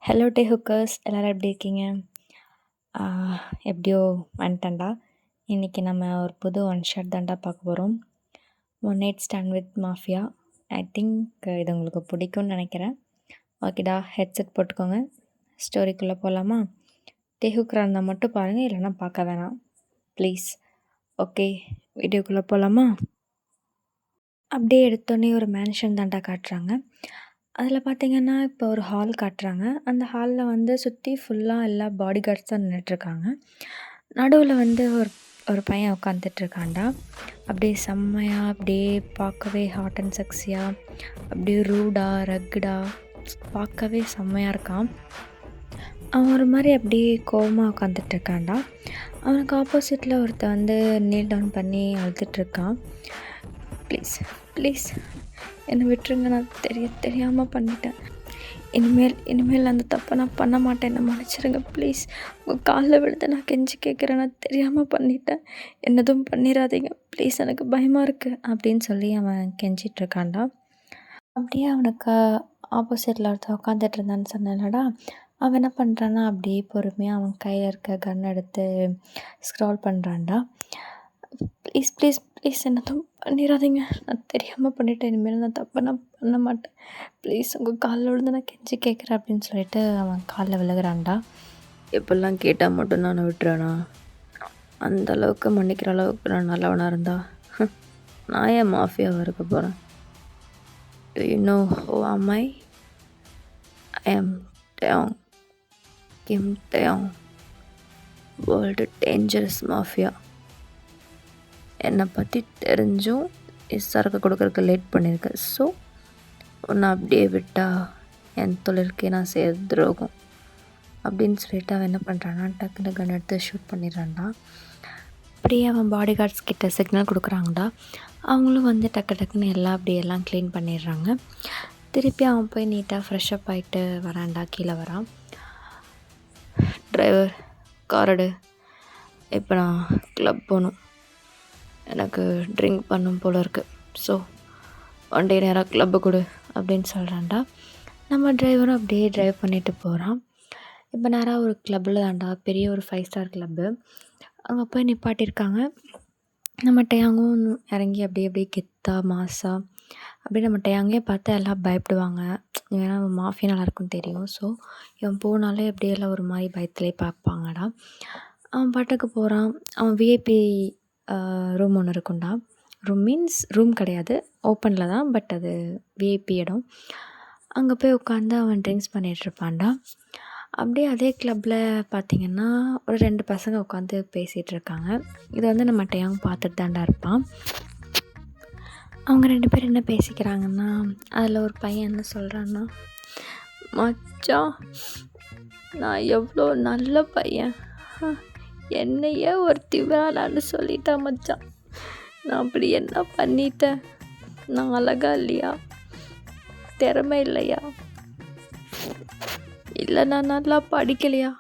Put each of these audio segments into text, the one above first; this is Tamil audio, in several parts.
ஹலோ டே ஹுக்கர்ஸ் எல்லோரும் எப்படி இருக்கீங்க? எப்படியோ வந்துட்டேன்டா. இன்றைக்கி நம்ம ஒரு புது ஒன் ஷாட் தான்டா பார்க்க போகிறோம். One night stand with mafia. I think இது உங்களுக்கு பிடிக்கும்னு நினைக்கிறேன். ஓகேடா, ஹெட்செட் போட்டுக்கோங்க. ஸ்டோரிக்குள்ளே போகலாமா? டே ஹுக்கராக இருந்தால் மட்டும் பாருங்கள், இல்லைனா பார்க்க வேணாம் ப்ளீஸ். ஓகே, வீடியோக்குள்ளே போகலாமா? அப்படியே எடுத்தோடனே ஒரு மேன்ஷன் தான்டா காட்டுறாங்க. அதில் பார்த்திங்கன்னா இப்போ ஒரு ஹால் காட்டுறாங்க. அந்த ஹாலில் வந்து சுற்றி ஃபுல்லாக எல்லா பாடி கார்ட்ஸ் தான் நின்றுட்டுருக்காங்க. நடுவில் வந்து ஒரு ஒரு பையன் உட்காந்துட்ருக்கான்டா. அப்படியே செம்மையாக, அப்படியே பார்க்கவே ஹாட் அண்ட் செக்ஸியாக, அப்படியே ரூடாக ரக்குடாக பார்க்கவே செம்மையாக இருக்கான். அவன் ஒரு மாதிரி அப்படியே கோவமாக உட்காந்துட்ருக்கான்டா. அவனுக்கு ஆப்போசிட்டில் ஒருத்தன் வந்து நீல் டவுன் பண்ணி அழுதுட்ருக்கான். ப்ளீஸ் ப்ளீஸ் என்னை விட்டுருங்க, நான் தெரியாமல் பண்ணிட்டேன். இனிமேல் அந்த தப்பை நான் பண்ண மாட்டேன், என்னை மன்னிச்சிருங்க ப்ளீஸ். உங்கள் காலில் விழுந்து நான் கெஞ்சி கேட்குறேன், நான் தெரியாமல் பண்ணிட்டேன், என்னதும் பண்ணிடாதீங்க ப்ளீஸ், எனக்கு பயமாக இருக்குது அப்படின்னு சொல்லி அவன் கெஞ்சிட்ருக்கான்டா. அப்படியே அவனுக்கு ஆப்போசிட்டில் ஒருத்தர் உட்காந்துட்டு இருந்தான்னு சொன்னேன்லடா, அவன் என்ன பண்ணுறான்னா அப்படியே பொறுமையாக அவன் கையில் இருக்க கன் எடுத்து ஸ்க்ரால் பண்ணுறான்டா. ப்ளீஸ் ப்ளீஸ் ப்ளீஸ் என்னதும் பண்ணிடாதீங்க, நான் தெரியாமல் பண்ணிட்டேன், இனிமேல் நான் தப்பை நான் பண்ண மாட்டேன் ப்ளீஸ், உங்கள் காலில் விழுந்து நான் கெஞ்சி கேட்குறேன் அப்படின்னு சொல்லிட்டு அவன் காலில் விழுகிறான்டா. எப்படிலாம் கேட்டால் மட்டும் நான் விட்டுறானா? அந்த அளவுக்கு மன்னிக்கிற அளவுக்கு நான் நல்லவனாக இருந்தா நான் ஏன் மாஃபியாவாக இருக்க போகிறேன்? யூ நோ ஹூ ஆம் ஐ am Taeyong, Kim Taeyong, world dangerous mafia. என்னை பற்றி தெரிஞ்சும் சரக்கு கொடுக்குறக்கு லேட் பண்ணியிருக்கேன். ஸோ உன்னை அப்படியே விட்டால் என் தொழிலுக்கே நான் செய்ய துரோகம் அப்படின்னு சொல்லிட்டு அவன் என்ன பண்ணுறான்னா டக்குன்னு கன் எடுத்து ஷூட் பண்ணிடுறான்டா. அப்படியே அவன் பாடி கார்ட்ஸ் கிட்ட சிக்னல் கொடுக்குறாங்கடா. அவங்களும் வந்து டக்குன்னு எல்லாம் அப்படியெல்லாம் க்ளீன் பண்ணிடுறாங்க. திருப்பி அவன் போய் நீட்டாக ஃப்ரெஷ்அப் ஆகிட்டு வரான்டா. கீழே வரான். டிரைவர் காரடு, இப்போ நான் கிளப் போகணும், எனக்கு ட்ரிங்க் பண்ணும் போல் இருக்குது, ஸோ வண்டி நேராக கிளப்பு கொடு அப்படின்னு சொல்கிறான்டா. நம்ம டிரைவரும் அப்படியே ட்ரைவ் பண்ணிவிட்டு போகிறான். இப்போ நேராக ஒரு கிளப்பில் தான்டா, பெரிய ஒரு 5 ஸ்டார் கிளப்பு. அங்கே போய் நிப்பாட்டியிருக்காங்க. நம்ம டேயாங்கும் இறங்கி அப்படியே கெத்தா மாஸாக அப்படியே நம்ம டேயாங்கே பார்த்தா எல்லாம் பயப்படுவாங்க. ஏன்னா அவன் மாஃபியா நல்லாயிருக்குன்னு தெரியும். ஸோ இவன் போனாலே அப்படியெல்லாம் ஒரு மாதிரி பயத்திலே பார்ப்பாங்கடா. அவன் பாட்டுக்கு போகிறான். அவன் விஐபி ரூம் ஒன்று இருக்கும்டா. ரூம் மீன்ஸ் ரூம் கிடையாது, ஓப்பனில் தான், பட் அது விஐபி இடம். அங்கே போய் உட்காந்து அவன் ட்ரிங்க்ஸ் பண்ணிகிட்ருப்பான்டா. அப்படியே அதே கிளப்பில் பார்த்திங்கன்னா ஒரு 2 பசங்க உட்காந்து பேசிகிட்ருக்காங்க. இதை வந்து நம்ம டேயாங் பார்த்துட்டு தான்டா இருப்பான். அவங்க 2 பேர் என்ன பேசிக்கிறாங்கன்னா, அதில் ஒரு பையன் என்ன சொல்கிறான்னா, மச்சான் நான் எவ்வளோ நல்ல பையன், என்னையே ஒருத்தி வேணான்னு சொல்லிட்டா மச்சான், நான் அப்படி என்ன பண்ணிட்டேன், நான் அழகா இல்லையா, திறமை இல்லையா, இல்லை நான் நல்லா படிக்கலையா,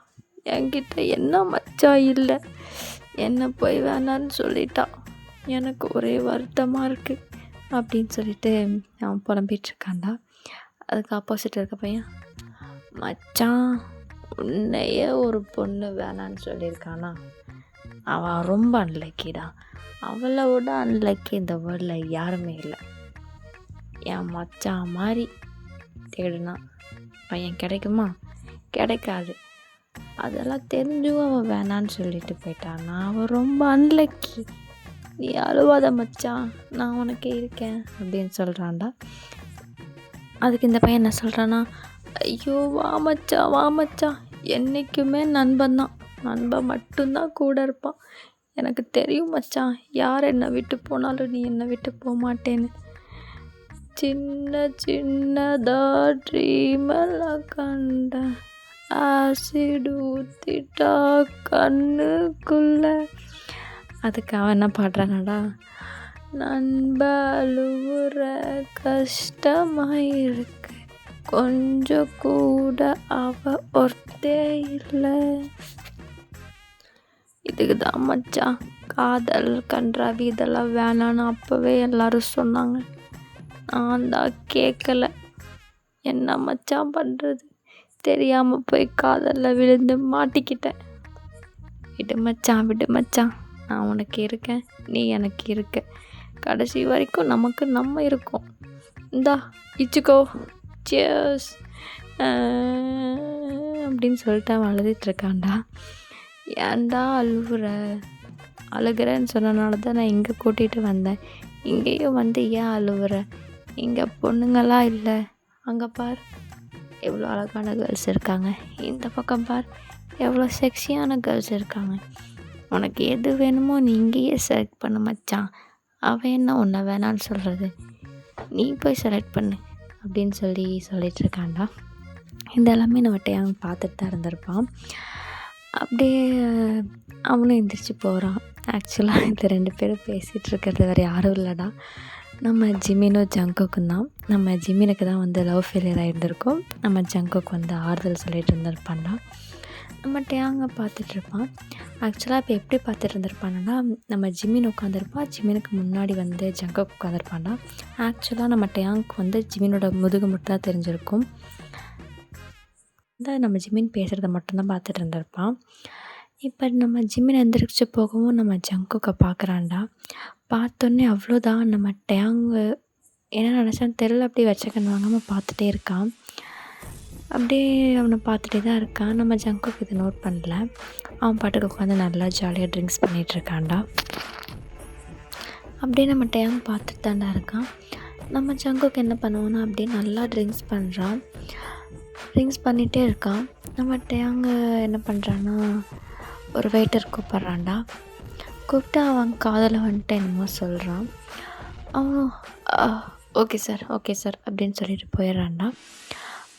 என்கிட்ட என்ன மச்சான் இல்லை, என்ன போய் வேணான்னு சொல்லிட்டா, எனக்கு ஒரே வருத்தமாக இருக்குது அப்படின்னு சொல்லிட்டு அவன் புலம்பிகிட்ருக்கான்டா. அதுக்கு ஆப்போசிட் இருக்க பையன், மச்சான் உன்னையே ஒரு பொண்ணு வேணான்னு சொல்லியிருக்கானா, அவள் ரொம்ப அன்லக்கிடா, அவளை விட அன்லக்கி இந்த வேர்ல்டில் யாருமே இல்லை, என் மச்சான் மாதிரி தேடுனா பையன் கிடைக்குமா? கிடைக்காது. அதெல்லாம் தெரிஞ்சும் அவன் வேணான்னு சொல்லிட்டு போயிட்டான்னா அவன் ரொம்ப அன்லக்கி, நீ அழுவாத மச்சான், நான் உனக்கு இருக்கேன் அப்படின்னு சொல்கிறான்டா. அதுக்கு இந்த பையன் என்ன சொல்கிறான்னா, ஐயோ வா மச்சான், என்றைக்குமே நண்பன் மட்டும்தான் கூட இருப்பான், எனக்கு தெரியும் மச்சான், யார் என்னை விட்டு போனாலும் நீ என்னை விட்டு போக மாட்டேன்னு, சின்னதா ட்ரீமெல்லாம் கண்ட ஆசிட் ஊத்திட்டா கண்ணுக்குள்ள. அதுக்கு அவன் என்ன பாடுறானடா, நண்பழுவுற கஷ்டமாயிருக்கு, கொஞ்சம் கூட அவ ஒருத்தே இல்லை. இதுக்கு தான் மச்சான் காதல் கன்றாவி இதெல்லாம் வேணான்னு அப்போவே எல்லாரும் சொன்னாங்க, நான் தான் கேட்கல, என்ன மச்சான் பண்ணுறது, தெரியாமல் போய் காதலில் விழுந்து மாட்டிக்கிட்டேன். விடு மச்சான், விடு மச்சான், நான் உனக்கு இருக்கேன், நீ எனக்கு இருக்க, கடைசி வரைக்கும் நமக்கு நம்ம இருக்கோம், இந்தா இச்சுக்கோ, சியர்ஸ் அப்படின்னு சொல்லிட்டு அவன் அழுதுட்டுருக்கான்டா. ஏன்டா அழுகிறேன்னு சொன்னனால தான் நான் இங்கே கூட்டிகிட்டு வந்தேன். இங்கேயும் வந்து ஏன் அழுவுற? இங்கே பொண்ணுங்களாம் இல்லை, அங்கே பார் எவ்வளோ அழகான கேர்ள்ஸ் இருக்காங்க, இந்த பக்கம் பார் எவ்வளோ செக்ஸியான கேர்ள்ஸ் இருக்காங்க, உனக்கு எது வேணுமோ நீ இங்கேயே செலக்ட் பண்ண மச்சான், அவன் என்ன உன்னை வேணான்னு சொல்கிறது, நீ போய் செலக்ட் பண்ணு அப்படின்னு சொல்லிகிட்ருக்கான்டா. இந்த எல்லாமே நம்ம டேயாங் பார்த்துட்டு தான் இருந்திருப்பான். அப்படியே அவனும் எந்திரிச்சு போகிறான். ஆக்சுவலாக இந்த 2 பேரும் பேசிகிட்டு இருக்கிறது வேறு யாரும் இல்லைடா, நம்ம ஜிமினும் ஜங்குக்கும் தான். நம்ம ஜிமினுக்கு தான் வந்து லவ் ஃபெயிலியர் ஆகியிருந்திருக்கோம், நம்ம ஜங்குக்கு வந்து ஆறுதல் சொல்லிகிட்டு இருந்திருப்பான்டா. நம்ம டேயாங்கை பார்த்துட்ருப்பான். ஆக்சுவலாக இப்போ எப்படி பார்த்துட்டு இருந்திருப்பான்னா, நம்ம ஜிமின் உட்காந்துருப்பான், ஜிமினுக்கு முன்னாடி வந்து ஜங்குக்கு உட்காந்துருப்பான்டா. ஆக்சுவலாக நம்ம டேயாங்க்கு வந்து ஜிமினோட முதுகு மட்டும் தான் தெரிஞ்சிருக்கும். நம்ம ஜிமின் பேசுகிறத மட்டும்தான் பார்த்துட்டு இருந்திருப்பான். இப்போ நம்ம ஜிமின் எந்திரிச்சு போகவும் நம்ம ஜங்குக்கை பார்க்குறான்டா. பார்த்தோன்னே அவ்வளோதான், நம்ம டேயாங்கு என்ன நினச்சான்னு தெரில, அப்படியே வச்ச கண் வாங்காமல் பார்த்துட்டே இருக்கான். அப்படியே அவனை பார்த்துட்டே தான் இருக்கான். நம்ம ஜங்குக்கு இதை நோட் பண்ணல. அவன் பாட்டுக்கு உட்காந்து நல்லா ஜாலியாக ட்ரிங்க்ஸ் பண்ணிகிட்ருக்கான்டா. அப்படியே நம்ம டேயாங் பார்த்துட்டு தான்டா இருக்கான். நம்ம ஜங்குக்கு என்ன பண்ணுவான்னா அப்படியே நல்லா ட்ரிங்க்ஸ் பண்ணுறான். ட்ரிங்க்ஸ் பண்ணிகிட்டே இருக்கான். நம்ம டேயாங்க என்ன பண்ணுறான்னா ஒரு வெயிட்டர் கூப்பிட்றான்டா. கூப்பிட்டு அவன் காதில் வந்துட்டு என்னமோ சொல்கிறான். அவனும் ஓகே சார், ஓகே சார் அப்படின்னு சொல்லிட்டு போயிடுறான்டா.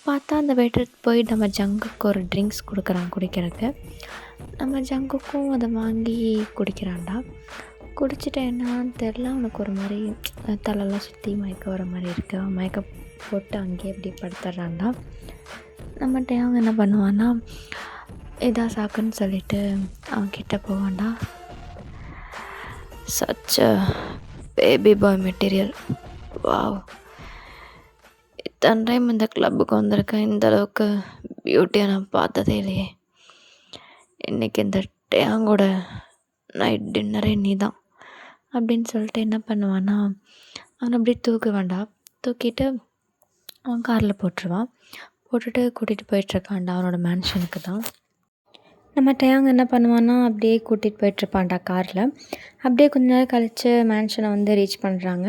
பார்த்தா அந்த வெயிட்டர் போய் நம்ம ஜங்குக்கு ஒரு ட்ரிங்க்ஸ் கொடுக்குறான் குடிக்கிறதுக்கு. நம்ம ஜங்குக்கும் அதை வாங்கி குடிக்கிறான்டா. குடிச்சிட்டு என்னான்னு தெரில, அவனுக்கு ஒரு மாதிரி தலைலாம் சுற்றி மயக்க வர மாதிரி இருக்குது. அவன் மயக்க போட்டு அங்கேயே இப்படி படுத்துடுறான்டா. நம்ம டேயாங் என்ன பண்ணுவான்னா இதான் சாக்குன்னு சொல்லிட்டு அவன் கிட்ட போவான்டா. Such baby boy material, wow, இத்தனை டைம் இந்த கிளப்புக்கு வந்திருக்கேன், இந்த அளவுக்கு பியூட்டியாக நான் பார்த்ததே இல்லையே, இன்றைக்கி இந்த டேயாங்கோட நைட் டின்னரே நீ தான் அப்படின்னு சொல்லிட்டு என்ன பண்ணுவான்னா அவனை அப்படியே தூக்க வேண்டாம், தூக்கிட்டு அவன் காரில் போட்டுருவான். போட்டுட்டு கூட்டிகிட்டு போயிட்டுருக்கான்டா அவனோட மேன்ஷனுக்கு தான். நம்ம டேயாங் என்ன பண்ணுவான்னா அப்படியே கூட்டிகிட்டு போயிட்டுருப்பான்டா காரில். அப்படியே கொஞ்ச நேரம் கழித்து மேன்ஷனை வந்து ரீச் பண்ணுறாங்க.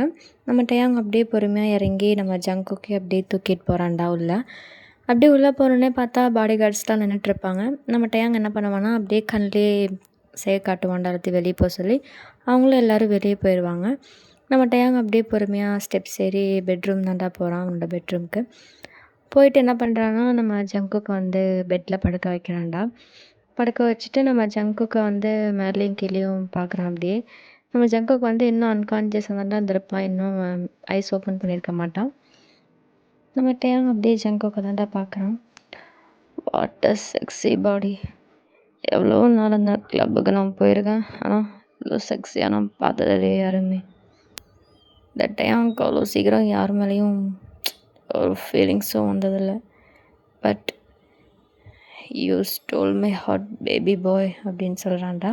நம்ம டேயாங் அப்படியே பொறுமையாக இறங்கி நம்ம ஜங்குக்கே அப்படியே தூக்கிட்டு போகிறான்டா உள்ளே. அப்படியே உள்ளே போகிறோன்னே பார்த்தா பாடி கார்ட்ஸ்லாம் நின்றுட்டுருப்பாங்க. நம்ம டேயாங் என்ன பண்ணுவான்னா அப்படியே கண்ணிலே காட்டுவான்டா எல்லாத்தையும் வெளியே போக சொல்லி. அவங்களும் எல்லோரும் வெளியே போயிடுவாங்க. நம்ம டேயாங் அப்படியே பொறுமையாக ஸ்டெப்ஸ் ஏறி பெட்ரூம் தான்டா போகிறான், அவனோட பெட்ரூமுக்கு. போயிட்டு என்ன பண்ணுறான்னா நம்ம ஜங்குக்கு வந்து பெட்டில் படுக்க வைக்கிறான்டா. படுக்க வச்சுட்டு நம்ம ஜங்குக்கை வந்து மேலேயும் கீழேயும் பார்க்குறான். அப்படியே நம்ம ஜங்குக்கு வந்து இன்னும் அன்கான்ஷியஸாக தான்டா இருந்திருப்பான், இன்னும் ஐஸ் ஓப்பன் பண்ணியிருக்க மாட்டான். நம்ம டேயாங் அப்படியே ஜங்குக்கை தான்டா பார்க்குறான். வாட் அ செக்ஸி பாடி, எவ்வளோ நாள் அந்த கிளப்புக்கு நான் போயிருக்கேன், ஆனால் இவ்வளோ செக்ஸியாக நான் பார்த்ததில்லையே யாருமே. இந்த டேயாங்க்கு அவ்வளோ சீக்கிரம் யார் மேலேயும் ஒரு ஃபீலிங்ஸும் வந்ததில்லை. But you stole my heart baby boy அப்படின்னு சொல்கிறான்டா.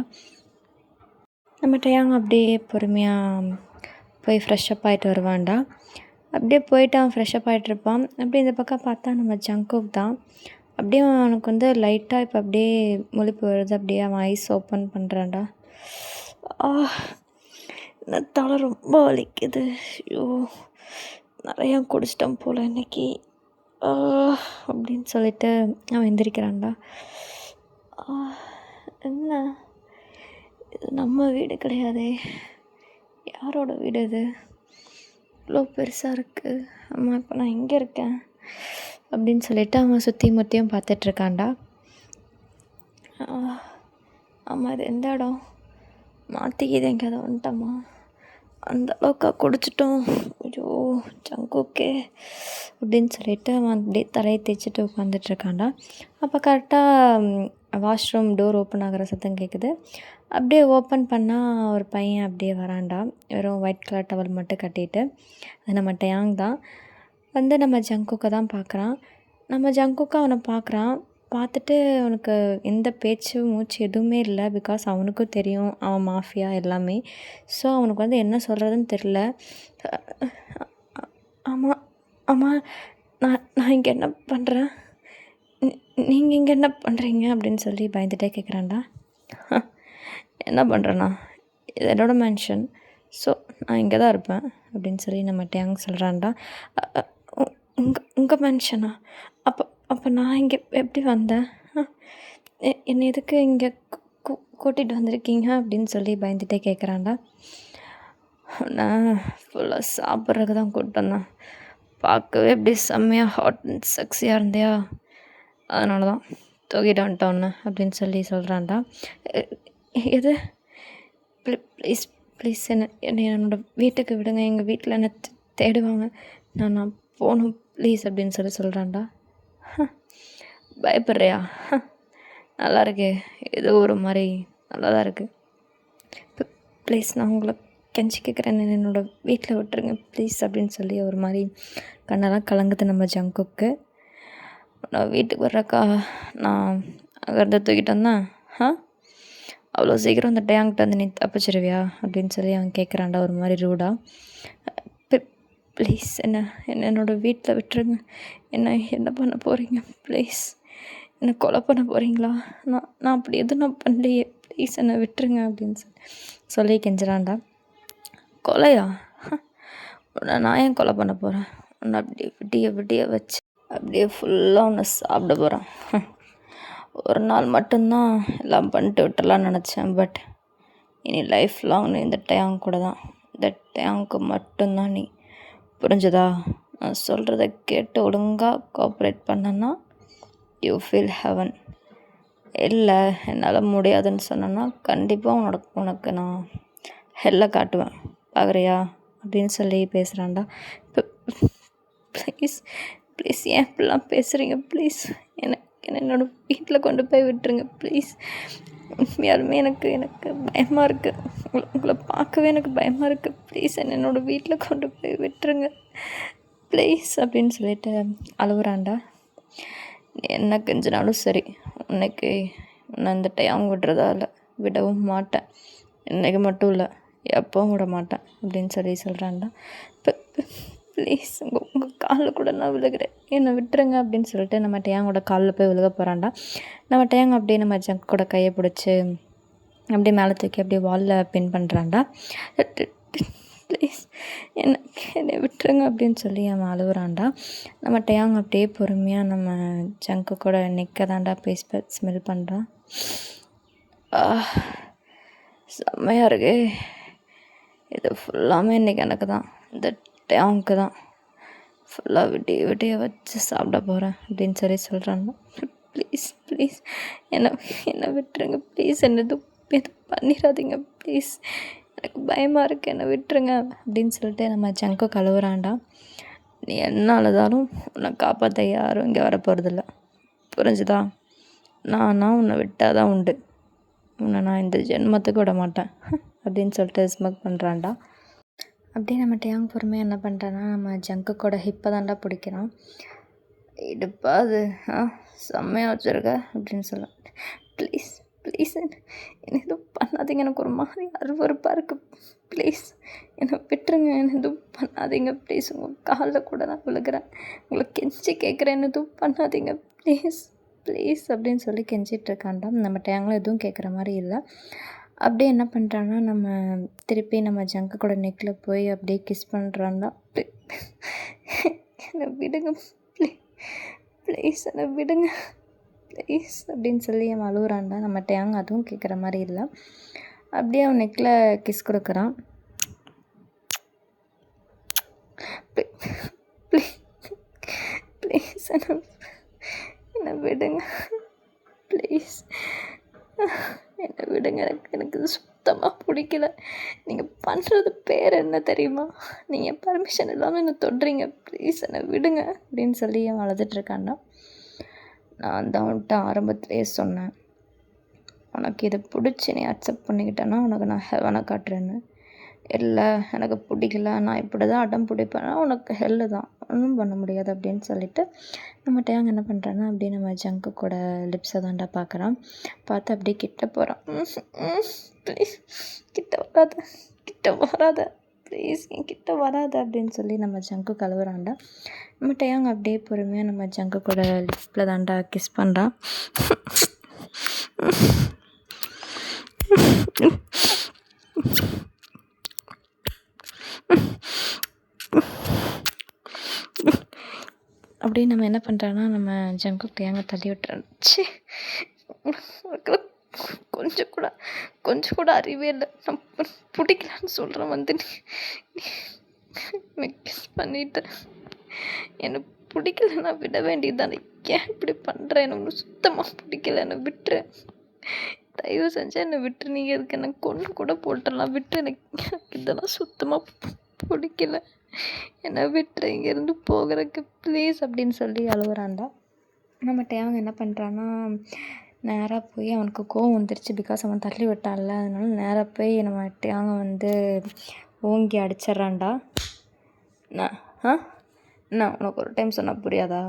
நம்ம டேயாங் அப்படியே பொறுமையாக போய் ஃப்ரெஷ்அப் ஆகிட்டு வருவான்டா. அப்படியே போயிட்டு அவன் ஃப்ரெஷ்அப் ஆகிட்ருப்பான். அப்படியே இந்த பக்கம் பார்த்தா நம்ம ஜங்குக் தான். அப்படியே அவனுக்கு வந்து லைட்டாக இப்போ அப்படியே முழிப்பு வருது. அப்படியே அவன் ஐஸ் ஓப்பன் பண்ணுறான்டா. இந்த தலை ரொம்ப வலிக்குது, ஐயோ நிறையா குடிச்சிட்டான் போல் இன்னைக்கு அப்படின்னு சொல்லிட்டு அவன் எந்திரிக்கிறான்டா. என்ன இது நம்ம வீடு கிடையாதே, யாரோட வீடு இது, இவ்வளோ பெருசாக இருக்குது, அம்மா இப்போ நான் எங்கே இருக்கேன் அப்படின்னு சொல்லிட்டு அவன் சுற்றி முற்றியும் பார்த்துட்ருக்கான்டா. ஆமாம், இது எந்த இடம், மாற்றிக்கிது எங்கேயாவது வந்துட்டோமா, அந்த அளவுக்கா குடிச்சிட்டோம், ஐயோ ஜங்குக்கே அப்படின்னு சொல்லிட்டு அவன் அப்படியே தலையை தேய்ச்சிட்டு உட்காந்துட்ருக்கான்டா. அப்போ கரெக்டாக வாஷ்ரூம் டோர் ஓப்பன் ஆகிற சத்தம் கேட்குது. அப்படியே ஓப்பன் பண்ணால் ஒரு பையன் அப்படியே வரான்டா, வெறும் ஒயிட் கலர் டவல் மட்டும் கட்டிட்டு. அது நம்ம டேயாங் தான். வந்து நம்ம ஜங்குக்கை தான் பார்க்குறான். நம்ம ஜங்குக்கு அவனை பார்க்குறான். பார்த்துட்டு அவனுக்கு எந்த பேச்சு, மூச்சு எதுவுமே இல்ல. பிகாஸ் அவனுக்கும் தெரியும் அவன் மாஃபியா எல்லாமே. ஸோ அவனுக்கு வந்து என்ன சொல்கிறதுன்னு தெரில. ஆமாம் ஆமாம், நான் இங்கே என்ன பண்ணுறேன், நீங்கள் இங்கே என்ன பண்ணுறீங்க அப்படின்னு சொல்லி பயந்துகிட்டே கேட்குறான்டா. என்ன பண்ணுறேண்ணா, இது என்னோடய மேன்ஷன், ஸோ நான் இங்கே தான் இருப்பேன் அப்படின்னு சொல்லி நம்ம டேங் சொல்கிறான்டா. உங்கள் மேன்ஷனா? அப்போ அப்போ நான் இங்கே எப்படி வந்தேன்? என்னை எதுக்கு இங்கே கூட்டிகிட்டு வந்திருக்கீங்க அப்படின்னு சொல்லி பயந்துகிட்டே கேட்குறான்டா. நான் ஃபுல்லாக சாப்பிட்றதுக்கு தான் கூப்பிட்டு வந்தேன். பார்க்கவே எப்படி செம்மையாக ஹாட் அண்ட் செக்ஸியாக இருந்தியா, அதனால தான் தூக்கிட்டு வந்துட்டோன்னு அப்படின்னு சொல்லி சொல்கிறான்டா. எது? ப்ளீஸ் ப்ளீஸ் என்னோடய வீட்டுக்கு விடுங்க, எங்கள் வீட்டில் என்னை தேடுவாங்க, நான் போகணும் ப்ளீஸ் அப்படின்னு சொல்லி சொல்கிறான்டா. பயப்படுறியா? நல்லா இருக்கே, ஏதோ ஒரு மாதிரி நல்லா தான் இருக்குது. ப்ளீஸ் நான் உங்களை கெஞ்சி கேட்குறேன், என்னோடய வீட்டில் விட்டுருங்க ப்ளீஸ் அப்படின்னு சொல்லி ஒரு மாதிரி கண்ணெல்லாம் கலங்குது நம்ம ஜங்குக்கு. நான் வீட்டுக்கு வர்றக்கா நான் அங்கேருந்து தூக்கிட்டு வந்தேன். அவ்வளோ சீக்கிரம் அந்த டேங்கிட்ட வந்து நீ தப்பிச்சிருவியா அப்படின்னு சொல்லி அவன் கேட்குறான்டா ஒரு மாதிரி ரூடாக. ப்ளீஸ் என்னோடய வீட்டில் விட்டுருங்க, என்ன பண்ண போகிறீங்க, ப்ளீஸ் என்னை கொலை பண்ண போகிறீங்களா? நான் அப்படி எதுவும் நான் பண்ணலையே, ப்ளீஸ் என்னை விட்டுருங்க அப்படின்னு சொல்லி கெஞ்சுறான்டா. கொலையா? உன்னை நான் ஏன் கொலை பண்ண போகிறேன்? உன்னை அப்படியே விடிய வச்சு அப்படியே ஃபுல்லாக உன்னை சாப்பிட போகிறேன். ஒரு நாள் மட்டும்தான் எல்லாம் பண்ணிட்டு விட்டுலான்னு நினச்சேன், பட் இனி லைஃப் லாங் நீ இந்த டேங்க் கூட தான், இந்த டேங்க்கு மட்டும்தான் நீ, புரிஞ்சுதா? நான் சொல்கிறத கேட்டு ஒழுங்காக கோஆப்ரேட் பண்ணனா யூ ஃபீல் ஹெவன். இல்லை என்னால் முடியாதுன்னு சொன்னேன்னா கண்டிப்பாக உனக்கு நான் ஹெல்லை காட்டுவேன், பார்க்குறியா அப்படின்னு சொல்லி பேசுகிறான்டா. ப்ளீஸ் ப்ளீஸ் ஏன் இப்படிலாம் பேசுகிறீங்க, ப்ளீஸ் என்னோடய வீட்டில் கொண்டு போய் விட்டுருங்க ப்ளீஸ். உண்மையாலுமே எனக்கு பயமாக இருக்குது, உங்களை பார்க்கவே எனக்கு பயமாக இருக்குது, ப்ளீஸ் என்னோடய வீட்டில் கொண்டு போய் விட்டுருங்க ப்ளீஸ் அப்படின்னு சொல்லிட்டு அழுகுறான்டா. என்ன கெஞ்சினாலும் சரி, உன்னை இந்த டைம் விடுறதா இல்லை, விடவும் மாட்டேன், இன்றைக்கி மட்டும் இல்லை எப்பவும் விட மாட்டேன் அப்படின்னு சொல்லி சொல்கிறான்டா. ப்ளீஸ் உங்கள் காலில் கூட நான் விழுகிறேன், என்னை விட்டுருங்க அப்படின்னு சொல்லிட்டு நம்ம டேங்கோட காலில் போய் விழுக போகிறான்டா. நம்ம டேங் அப்படியே நம்ம ஜங்கோட கையை பிடிச்சி அப்படியே மேலே தூக்கி அப்படியே வாலில் பின் பண்ணுறான்டா. ப்ளீஸ் என்னை விட்டுருங்க அப்படின்னு சொல்லி அவன் அழுகுறான்டா. நம்ம டேங் அப்படியே பொறுமையாக நம்ம ஜங்கு கூட நிற்க தாண்டா போய் ஸ்மெல் பண்ணுறான். செம்மையாக இருக்கு, இது ஃபுல்லாமே இன்றைக்கி எனக்கு தான், இந்த டேங்க்கு தான் ஃபுல்லாக விடிய வச்சு சாப்பிட போகிறேன் அப்படின்னு சொல்லி சொல்கிறான்னா. ப்ளீஸ் ப்ளீஸ் என்னை விட்டுருங்க ப்ளீஸ், எதுவும் பண்ணிடாதீங்க ப்ளீஸ், எனக்கு பயமாக இருக்குது, என்னை விட்டுருங்க அப்படின்னு சொல்லிட்டு நம்ம ஜங்கு கழுவுறான்டா. நீ என்ன அழுதாலும் உன்னை காப்பாற்ற யாரும் இங்கே வர போகிறதில்ல, புரிஞ்சுதா? நானா உன்னை விட்டால் தான் உண்டு, உன்னை நான் இந்த ஜென்மத்துக்கு விட மாட்டேன் அப்படின்னு சொல்லிட்டு ஸ்மோக் பண்ணுறான்டா. அப்படியே நம்ம டேங் பொறுமையாக என்ன பண்ணுறான்னா நம்ம ஜங்கு கூட ஹிப்பை தாண்டா பிடிக்கிறான். இடுப்பா அது செம்மையாக வச்சுருக்க அப்படின்னு சொல்ல. ப்ளீஸ் ப்ளீஸ் என்ன எதுவும் பண்ணாதீங்க, எனக்கு ஒரு மாதிரி அருவருப்பாக இருக்குது, ப்ளீஸ் என்னை விட்டுருங்க, என்ன எதுவும் பண்ணாதீங்க ப்ளீஸ், உங்கள் காலில் கூட நான் விழுகிறேன், உங்களை கெஞ்சி கேட்குறேன், என்ன எதுவும் பண்ணாதீங்க ப்ளீஸ் ப்ளீஸ் அப்படின்னு சொல்லி கெஞ்சிட்ருக்கான்டா. நம்ம டேங்கில் எதுவும் கேட்குற மாதிரி இல்லை. அப்படியே என்ன பண்ணுறான்னா நம்ம திருப்பி நம்ம ஜங்கு கூட நெக்கில் போய் அப்படியே கிஸ் பண்ணுறான்னா. என்னை விடுங்க ப்ளீஸ் என்னை விடுங்க ப்ளீஸ் அப்படின்னு சொல்லி அவன் அழுகுறான்டா. நம்ம டேங் அதுவும் கேட்குற மாதிரி இல்லை. அப்படியே அவன் நெக்கில் கிஸ் கொடுக்குறான். ப்ளீஸ் என்னை விடுங்க ப்ளீஸ் என்னை விடுங்க, எனக்கு இது சுத்தமாக பிடிக்கல, நீங்கள் பண்ணுறது பேர் என்ன தெரியுமா, நீங்கள் பர்மிஷன் இல்லாமல் என்னை தொடுறீங்க, ப்ளீஸ் என்னை விடுங்க அப்படின்னு சொல்லி அவன் அழுதுட்ருக்கான்டா. நான் தான் அவன்கிட்ட ஆரம்பத்துலேயே சொன்னேன், உனக்கு இதை பிடிச்சி நீ அக்செப்ட் பண்ணிக்கிட்டேன்னா உனக்கு நான் ஹெவனை காட்டுறேன்னு. இல்லை எனக்கு பிடிக்கல, நான் இப்படி தான் அடம் பிடிப்பேன்னா உனக்கு ஹெல்லு தான், ஒன்றும் பண்ண முடியாது அப்படின்னு சொல்லிட்டு நம்ம டேங் என்ன பண்ணுறான்னா அப்படியே நம்ம ஜங்கு கூட லிப்ஸை தாண்டா பார்க்குறான். பார்த்து அப்படியே கிட்ட போகிறான். ப்ளீஸ் கிட்ட வராத, கிட்ட வராத, ப்ளீஸ் என் கிட்ட வராத அப்படின்னு சொல்லி நம்ம ஜங்கு கழுவுறான்டா. நம்ம டேங் அப்படியே பொறுமையாக நம்ம ஜங்கு கூட லிப்பில் தாண்டா கிஸ் பண்ணுறான். அப்படியே நம்ம என்ன பண்ணுறான்னா நம்ம ஜங்குக் டேங்கை தள்ளி விட்டுறோம். ச்சே, கொஞ்சம் கூட அறிவே இல்லை. நான் பிடிக்கலான்னு சொல்கிறேன் வந்து நீ கிஸ் பண்ணிட்டு என்னை பிடிக்கலன்னா விட வேண்டியதானே, ஏன் இப்படி பண்ணுறேன்? எனக்கு ஒன்றும் சுத்தமாக பிடிக்கல, என்னை விட்டுரு, தயவு செஞ்சு என்னை விட்டு. நீங்கள் எதுக்கு என்னை கொண்டு கூட போட்டுடலாம், விட்டு. எனக்கு இதெல்லாம் சுத்தமாக பிடிக்கல, என்னை விட்டுரு, இங்கேருந்து போகிறதுக்கு ப்ளீஸ் அப்படின்னு சொல்லி அழுகுறான்டா. நம்ம டேங் என்ன பண்ணுறான்னா நேராக போய் அவனுக்கு கோவம் வந்துருச்சு, பிகாஸ் அவன் தள்ளி விட்டான்ல, அதனால நேராக போய் நம்ம டேங்கை வந்து ஓங்கி அடிச்சிட்றான்டா. நான் உனக்கு ஒரு டைம் சொன்னால் புரியாதா?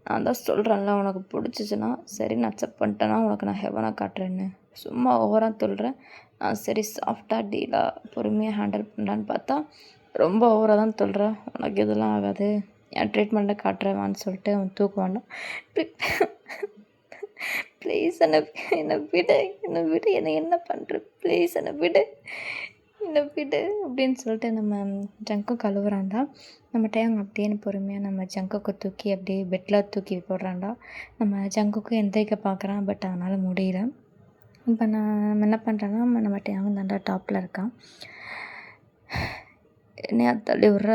நான் தான் சொல்கிறேன்ல, உனக்கு பிடிச்சிச்சின்னா சரி, நான் அக்செப்ட் பண்ணிட்டேன்னா உனக்கு நான் ஹெவனாக காட்டுறேன்னு. சும்மா ஓவராக சொல்கிறேன். நான் சரி சாஃப்டாக டீலாக பொறுமையாக ஹேண்டில் பண்ணுறான்னு பார்த்தா ரொம்ப ஓவராக தான் சொல்கிறேன். உனக்கு இதெல்லாம் ஆகாது, என் ட்ரீட்மெண்ட்டை காட்டுறேவான்னு சொல்லிட்டு அவன் தூக்குவான்டா. ப்ளீஸ் என்னை விடு, என்னை என்ன பண்ணுற, ப்ளீஸ் என்னை விடு அப்படின்னு சொல்லிட்டு நம்ம ஜங்கும் கழுவுறான்டா. நம்ம டேங் அப்படியே பொறுமையாக நம்ம ஜங்குக்கு தூக்கி அப்படியே பெட்டில் தூக்கி போடுறான்டா. நம்ம ஜங்குக்கும் எந்திரிக்க பார்க்குறான், பட் அதனால் முடியல. இப்போ நம்ம என்ன பண்ணுறேன்னா நம்ம டேங்கும் தாண்டா டாப்பில் இருக்கான். என்னையா தள்ளி விட்ற,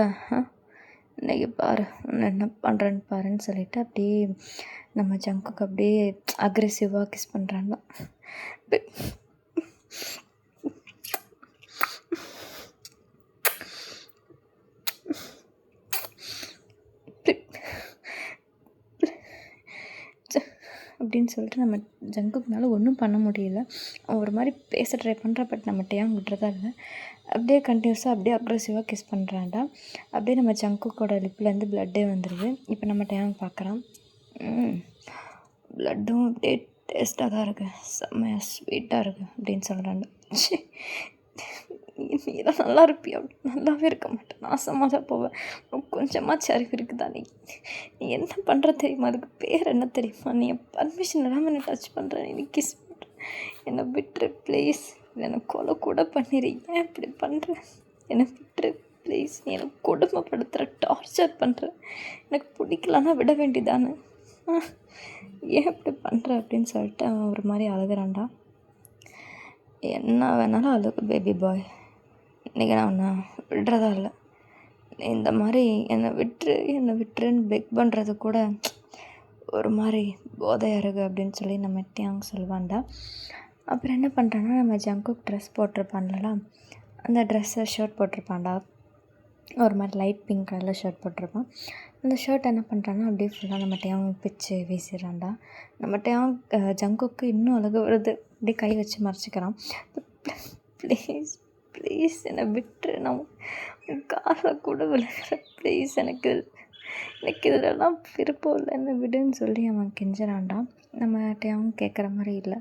இன்றைக்கி பாரு உன்னை என்ன பண்ணுறேன்னு பாருன்னு சொல்லிட்டு அப்படியே நம்ம ஜங்குக்கு அப்படியே அக்ரெசிவாக கிஸ் பண்ணுறான்டா. அப்படின்னு சொல்லிட்டு நம்ம ஜங்குக்குனால ஒன்றும் பண்ண முடியல. அவன் ஒரு மாதிரி பேச ட்ரை பண்ணுறா, பட் நம்ம டேங் விட்றதா இல்லை. அப்படியே கண்டினியூஸாக அப்படியே அக்ரெசிவாக கிஸ் பண்ணுறான்டா. அப்படியே நம்ம ஜங்குக்கோட லிப்லேருந்து ப்ளட்டே வந்துடுது. இப்போ நம்ம டேங் பார்க்குறான். ப்ளட்டும் அப்படியே டேஸ்ட்டாக தான் இருக்குது, செம்மையாக ஸ்வீட்டாக இருக்குது அப்படின்னு சொல்கிறான்டா. நீதான் நல்லா இருப்பியா? நல்லாவே இருக்க மாட்டேன், நாசமாக தான் போவேன். கொஞ்சமாச்சு அறிவு இருக்குதா? நீ என்ன பண்ணுற தெரியுமா? அதுக்கு பேர் என்ன தெரியுமா? நீ என் பர்மிஷன் இல்லாமல் என்னை டச் பண்ணுறேன், நீ கிஸ் பண்ணுற, என்னை விட்டுரு ப்ளீஸ், என்னை கொலை கூட பண்ணிடு, ஏன் இப்படி பண்ணுற, என்னை விட்டுரு ப்ளீஸ், நீ எனக்கு கொடுமைப்படுத்துகிற, டார்ச்சர் பண்ணுற, எனக்கு பிடிக்கலன்னா விட வேண்டியதானே, ஏன் இப்படி பண்ணுற அப்படின்னு சொல்லிட்டு அவன் ஒரு மாதிரி அழுகுறான்டா. என்ன வேணாலும் அழுகு பேபி பாய், இன்றைக்கி நான் உன்னை விடுறதா இல்லை. இந்த மாதிரி என்னை விட்டுருன்னு பெக் பண்ணுறது கூட ஒரு மாதிரி போதையாக இருக்குது அப்படின்னு சொல்லி நம்ம டேங் சொல்லுவான்டா. அப்புறம் என்ன பண்ணுறான்னா நம்ம ஜங்குக் ட்ரெஸ் போட்டிருப்பான்ல, அந்த ட்ரெஸ்ஸை ஷர்ட் போட்டிருப்பான்டா, ஒரு மாதிரி லைட் பிங்க் கலரில் ஷர்ட் போட்டிருப்பான். அந்த ஷர்ட் என்ன பண்ணுறான்னா அப்படியே ஃபுல்லாக நம்ம டேங் பிச்சு வீசிடுறான்டா. நம்ம டேங் ஜங்குக்கு இன்னும் அழகு வருது, அப்படியே கை வச்சு மறைச்சிக்கிறான். ப்ளீஸ் என்னை விட்டுரு, நான் காலில் கூட விழுகிறேன், ப்ளீஸ் எனக்கு இதிலலாம் விருப்பம் இல்லை, என்னை விடுன்னு சொல்லி அவன் கெஞ்சுறான்டா. நம்ம டேங் கேட்குற மாதிரி இல்லை.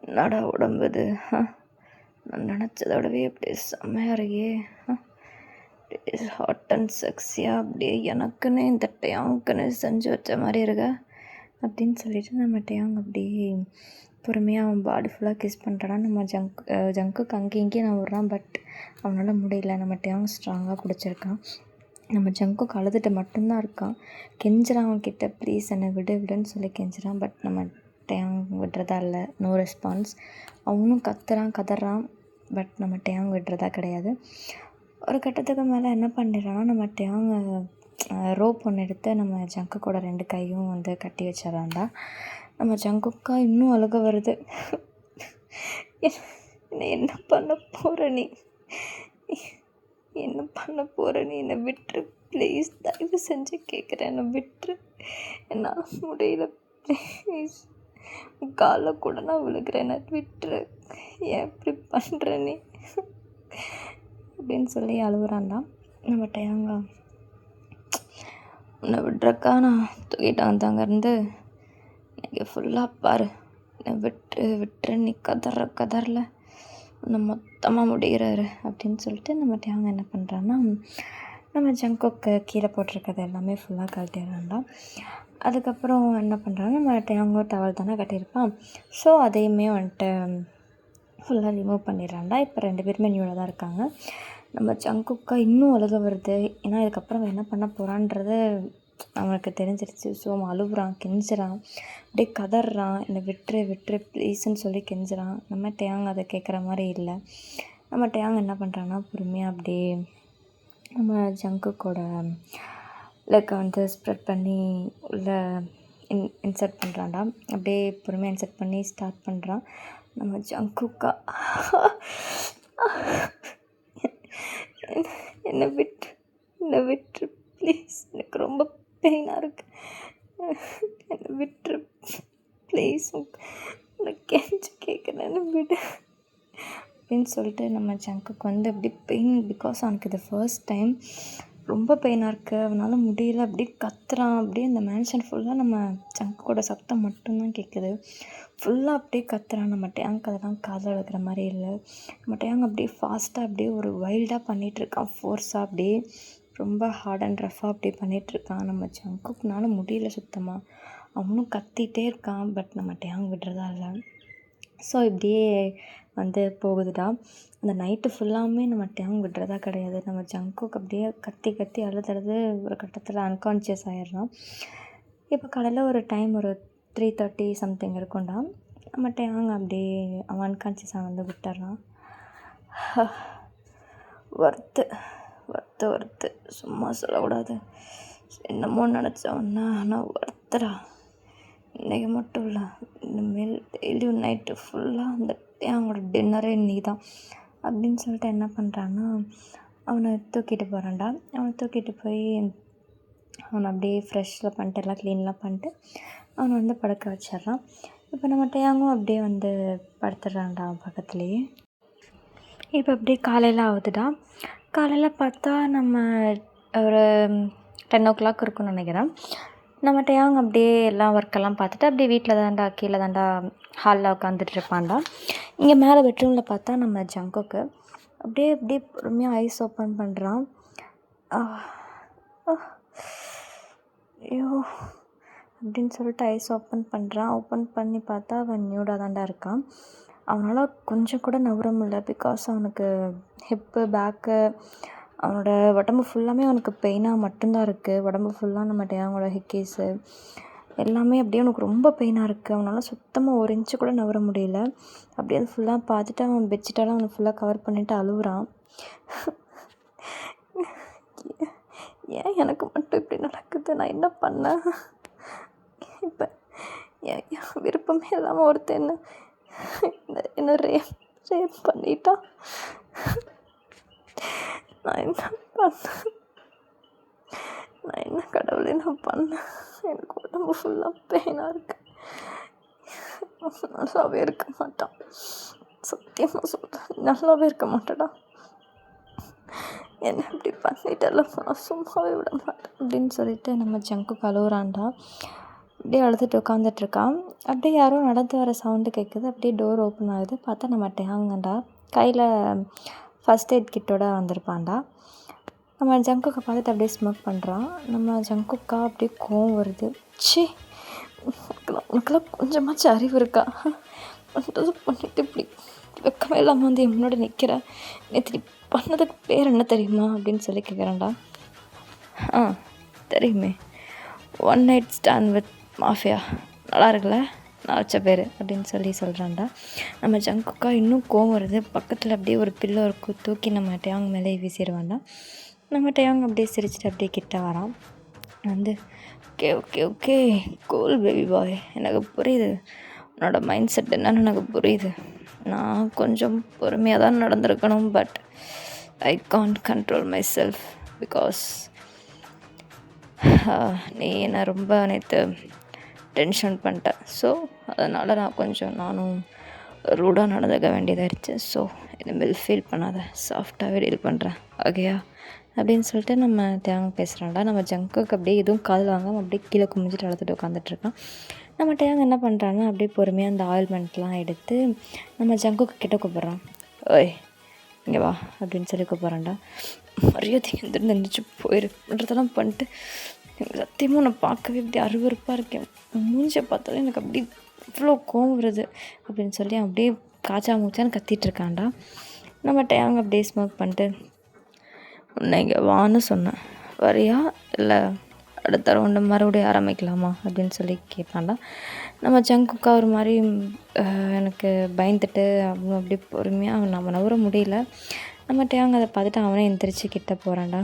என்னடா உடம்பு இது, நான் நினச்சதோடவே அப்படியே செம்மையாக இருக்கே, ஹாட் அண்ட் செக்ஸியாக அப்படியே எனக்குன்னு இந்த டேங்குன்னு செஞ்சு வச்ச மாதிரி இருக்க அப்படின்னு சொல்லிட்டு நம்ம டேங் அப்படியே பொறுமையாக அவன் பாடி ஃபுல்லாக கிஸ் பண்ணுறான். நம்ம ஜங்குக்கு அங்கேயும் இங்கேயும் நான் விட்றான், பட் அவனால் முடியல. நம்ம டேங் ஸ்ட்ராங்காக பிடிச்சிருக்கான். நம்ம ஜங்குக்கு அழுதுட்டு மட்டும்தான் இருக்கான், கெஞ்சுறான் அவன்கிட்ட, ப்ளீஸ் என்னை விடுன்னு சொல்லி கெஞ்சுறான். பட் நம்ம டேங் விடுறதா இல்லை, நோ ரெஸ்பான்ஸ். அவனும் கதறான், பட் நம்ம டேங் விடுறதா கிடையாது. ஒரு கட்டத்துக்கு மேலே என்ன பண்ணிடுறான்னா நம்ம டேங் ரோப் ஒன்று எடுத்து நம்ம ஜங்குக்கோட 2 கையும் வந்து கட்டி வச்சிடறான்டா. நம்ம ஜங்குக்கா இன்னும் அழுக வருது. என்ன பண்ண போகிற நீ, என்னை விட்டுரு ப்ளீஸ், தயவு செஞ்சு கேட்குறேன், என்னை விட்டுரு, என்னால் முடியல ப்ளீஸ், காலில் கூட நான் விழுகிறேன், என்னை விட்டுரு, ஏன் இப்படி பண்ணுற நீ, அப்படின்னு சொல்லி அழுகுறான்டா. நம்ம டயாங்க உன்னை விட்றக்கா நான் தூக்கிட்டு வந்தாங்க இருந்து நீங்கள் ஃபுல்லாக பாரு, என்னை விட்டுரு நீ கதறல உன்னை மொத்தமாக முடிகிறாரு அப்படின்னு சொல்லிட்டு நம்ம டயாங்க என்ன பண்ணுறான்னா நம்ம ஜங்குக்கு கீழே போட்டிருக்கிறது எல்லாமே ஃபுல்லாக கழட்டிடுறான்டா. அதுக்கப்புறம் என்ன பண்ணுறாங்க, நம்ம டயாங்கோ டவல் தானே கட்டியிருப்பான், ஸோ அதையுமே வந்துட்டு ஃபுல்லாக ரிமூவ் பண்ணிடுறான்டா. இப்போ 2 பேருமே நியூடாக தான் இருக்காங்க. நம்ம ஜங்குக்கா இன்னும் அழுக வருது, ஏன்னா இதுக்கப்புறம் என்ன பண்ண போகிறான்றது அவனுக்கு தெரிஞ்சிருச்சு. ஸோ அவன் அழுகுறான், கெஞ்சுறான், அப்படியே கதறான், என்னை விட்டுரு ப்ளீஸ்ன்னு சொல்லி கெஞ்சுறான். நம்ம டயாங் அதை கேட்குற மாதிரி இல்லை. நம்ம டயாங் என்ன பண்ணுறான்னா பொறுமையாக அப்படியே நம்ம ஜங்குக்கோட லெக்கை வந்து ஸ்ப்ரெட் பண்ணி உள்ளே இன்சர்ட் பண்ணுறான்டா. அப்படியே பொறுமையாக இன்சர்ட் பண்ணி ஸ்டார்ட் பண்ணுறான். நம்ம ஜங்குக்கா என்னை விட்டு ப்ளீஸ், எனக்கு ரொம்ப பெயினாக இருக்குது, என்னை விட்டுரு ப்ளீஸ், உன்னை கேட்குறேன், என்னை விடு அப்படின்னு சொல்லிட்டு நம்ம ஜங்குக்கு வந்து அப்படி பெயின், பிகாஸ் அவனுக்கு இது ஃபர்ஸ்ட் டைம் ரொம்ப பெயினாக இருக்குது, அவனால் முடியல, அப்படியே கத்துறான். அப்படியே இந்த மேன்ஷன் ஃபுல்லாக நம்ம ஜங்குக்கோட சத்தம் மட்டும்தான் கேட்குது. ஃபுல்லாக அப்படியே கத்துறான். நம்ம டயாங்க் அதெல்லாம் காதில் விழுக்கிற மாதிரி இல்லை. நம்ம டயாங்க் அப்படியே ஃபாஸ்ட்டாக அப்படியே ஒரு வைல்டாக பண்ணிகிட்ருக்கான், ஃபோர்ஸாக அப்படியே ரொம்ப ஹார்ட் அண்ட் ரஃப்பாக அப்படியே பண்ணிகிட்ருக்கான். நம்ம ஜங்குக்குனால முடியல சுத்தமாக, அவனும் கத்திகிட்டே இருக்கான். பட் நம்ம டயாங்க் விடுறதா இல்லை. ஸோ இப்படியே வந்து போகுதுடா. அந்த நைட்டு ஃபுல்லாமே நம்ம டயாங்க் விடுறதா கிடையாது. நம்ம ஜங்குக்கு அப்படியே கத்தி அழுது ஒரு கட்டத்தில் அன்கான்ஷியஸ் ஆகிடுறான். இப்போ காலையில் ஒரு டைம் ஒரு 3:30 சம்திங் இருக்கும்டா. நம்ம டயாங்க் அப்படியே அவன் அன்கான்ஷியஸாக வந்து விட்டுறான். வறுத்து சும்மா சொல்லக்கூடாது, என்னமோ நினச்சவன்னா ஆனால் வறுத்துடா. இன்றைக்கி மட்டும் இல்லை, இனிமேல் டெய்லியும் நைட்டு ஃபுல்லாக அந்த அவங்களோட டின்னரே நீ தான் அப்படின்னு சொல்லிட்டு என்ன பண்ணுறான்னா அவனை தூக்கிட்டு போகிறான்டா. அவனை தூக்கிட்டு போய் அவனை அப்படியே ஃப்ரெஷ்ஷில் பண்ணிட்டு எல்லாம் க்ளீன்லாம் பண்ணிட்டு அவனை வந்து படுக்க வச்சிட்றான். இப்போ நம்ம டயாங்கும் அப்படியே வந்து படுத்துடுறான்டா பக்கத்துலேயே. இப்போ அப்படியே காலையில் ஆகுதுடா. காலையில் பார்த்தா நம்ம ஒரு 10 o'clock இருக்குன்னு நினைக்கிறேன். நம்ம டயாங் அப்படியே எல்லா ஒர்க்கெல்லாம் பார்த்துட்டு அப்படியே வீட்டில் கீழே தாண்டா ஹாலில் உட்காந்துட்டு இருப்பான்டா. இங்கே மேலே பெட்ரூமில் பார்த்தா நம்ம ஜங்குக்கு அப்படியே பொறுமையாக ஐஸ் ஓப்பன் பண்ணுறான். ஐயோ அப்படின்னு சொல்லிட்டு ஐஸ் ஓப்பன் பண்ணுறான். ஓப்பன் பண்ணி பார்த்தா அவன் நியூடாக தாண்டா இருக்கான். அவனால் கொஞ்சம் கூட நவர முடியல, பிகாஸ் அவனுக்கு ஹிப்பு, பேக்கு, அவனோட உடம்பு ஃபுல்லாமே அவனுக்கு பெயினாக மட்டும்தான் இருக்குது. உடம்பு ஃபுல்லாக நம்ம டயாங்கோட ஹிக்கீஸு எல்லாமே அப்படியே அவனுக்கு ரொம்ப பெயினாக இருக்குது. அவனால் சுத்தமாக ஒரு இன்ச்சு கூட நவர முடியல. அப்படியே அது ஃபுல்லாக பார்த்துட்டு அவன் பெட்ஷீட்டெல்லாம் அவனை ஃபுல்லாக கவர் பண்ணிவிட்டு அழுகுறான். ஏன் எனக்கு மட்டும் இப்படி நடக்குது, நான் என்ன பண்ணேன்? இப்போ என் விருப்பமே இல்லாமல் ஒருத்தர் என்ன ரேப் பண்ணிட்டான். நான் என்ன கடவுளே நான் பண்ணேன்? எனக்கு உடம்பு ஃபுல்லாக பெயினாக இருக்குது. நல்லாவே இருக்க மாட்டான், சத்தியமாக சொல்கிறேன், நல்லாவே இருக்க மாட்டேடா. என்ன இப்படி பண்ணிட்டல, நான் சும்மாவே விட மாட்டேன் அப்படின்னு சொல்லிட்டு நம்ம ஜங்குக்கு அழுகுறான்டா. அப்படியே அழுதுட்டு உட்காந்துட்ருக்கான். அப்படியே யாரோ நடந்து வர சவுண்டு கேட்குது. அப்படியே டோர் ஓப்பன் ஆகுது. பார்த்தா நம்ம டயாங்கண்டா கையில் ஃபஸ்ட் எய்ட் கிட்டோட வந்திருப்பான்டா. நம்ம ஜங்குக்கை பார்த்துட்டு அப்படியே ஸ்மோக் பண்ணுறான். நம்ம ஜங்குக்கா அப்படியே கோவம் வருது. ச்சே, உனக்கெல்லாம் கொஞ்சமாச்சும் அறிவு இருக்கா? பண்ணிட்டு இப்படி வெக்கமே இல்லாமல் வந்து என் முன்னாடி நிற்கிற, நேற்று பண்ணதுக்கு பேர் என்ன தெரியுமா அப்படின்னு சொல்லி கேட்குறான்டா. தெரியுமே, 1 night stand with mafia, நல்லா இருக்குல்ல நான் வச்ச பேர் அப்படின்னு சொல்லி சொல்கிறான்டா. நம்ம ஜங்குக்கா இன்னும் கோவம் வருது. பக்கத்தில் அப்படியே ஒரு பில்லோ இருக்கும், தூக்கி நம்ம டயாங் மேலே வீசிடுவான்டா. நம்ம டயாங் அப்படியே சிரிச்சிட்டு அப்படியே கிட்ட வரான். வந்து ஓகே கூல் பேபி பாய், எனக்கு புரியுது உன்னோட மைண்ட் செட் என்னன்னு எனக்கு புரியுது. நான் கொஞ்சம் பொறுமையாக தான் நடந்திருக்கணும், but I can't control myself because நீ என்னை ரொம்ப நேற்று டென்ஷன் பண்ணிட்டேன். ஸோ அதனால் நானும் ரூடாக நடந்துக்க வேண்டியதாகிடுச்சு. ஸோ இனிமேல் ஃபீல் பண்ணாத, சாஃப்டாகவே டீல் பண்ணுறேன், ஓகேயா அப்படின்னு சொல்லிட்டு நம்ம டேங் பேசுகிறான்டா. நம்ம ஜங்குக்கு அப்படியே எதுவும் காதில் வாங்காமல் அப்படியே கீழே குமிஞ்சிட்டு வளர்த்துட்டு உட்காந்துட்ருக்கான். நம்ம டேங் என்ன பண்ணுறான்னா அப்படியே பொறுமையாக அந்த ஆயில்மெண்ட்லாம் எடுத்து நம்ம ஜங்குக்கு கிட்ட கூப்பிட்றான். ஓய் இங்கே வா அப்படின்னு சொல்லி கூப்பிட்றான்டா. மரியாதை எந்திரிச்சு போயிருன்றதெல்லாம் பண்ணிட்டு எனக்கு சத்தியமாக உன்னை பார்க்கவே இப்படி அருவருப்பாக இருக்கேன், மூஞ்சை பார்த்தாலும் எனக்கு அப்படி இவ்வளோ கோவம் வருது அப்படின்னு சொல்லி அப்படியே காய்ச்சா மூச்சான்னு கத்திட்டு இருக்கான்டா. நம்ம டேங் அப்படியே ஸ்மோக் பண்ணிட்டு உன்னை இங்கே வான்னு சொன்னேன், வரியா இல்லை அடுத்த ரவுண்டு மறுபடியும் ஆரம்பிக்கலாமா அப்படின்னு சொல்லி கேட்பான்டா. நம்ம ஜங்குக்கா ஒரு மாதிரி எனக்கு பயந்துட்டு அவன் அப்படியே பொறுமையாக நம்ம நவர முடியல. நம்ம டேங் அதை பார்த்துட்டு அவனே எந்திரிச்சு கிட்ட போகிறான்டா.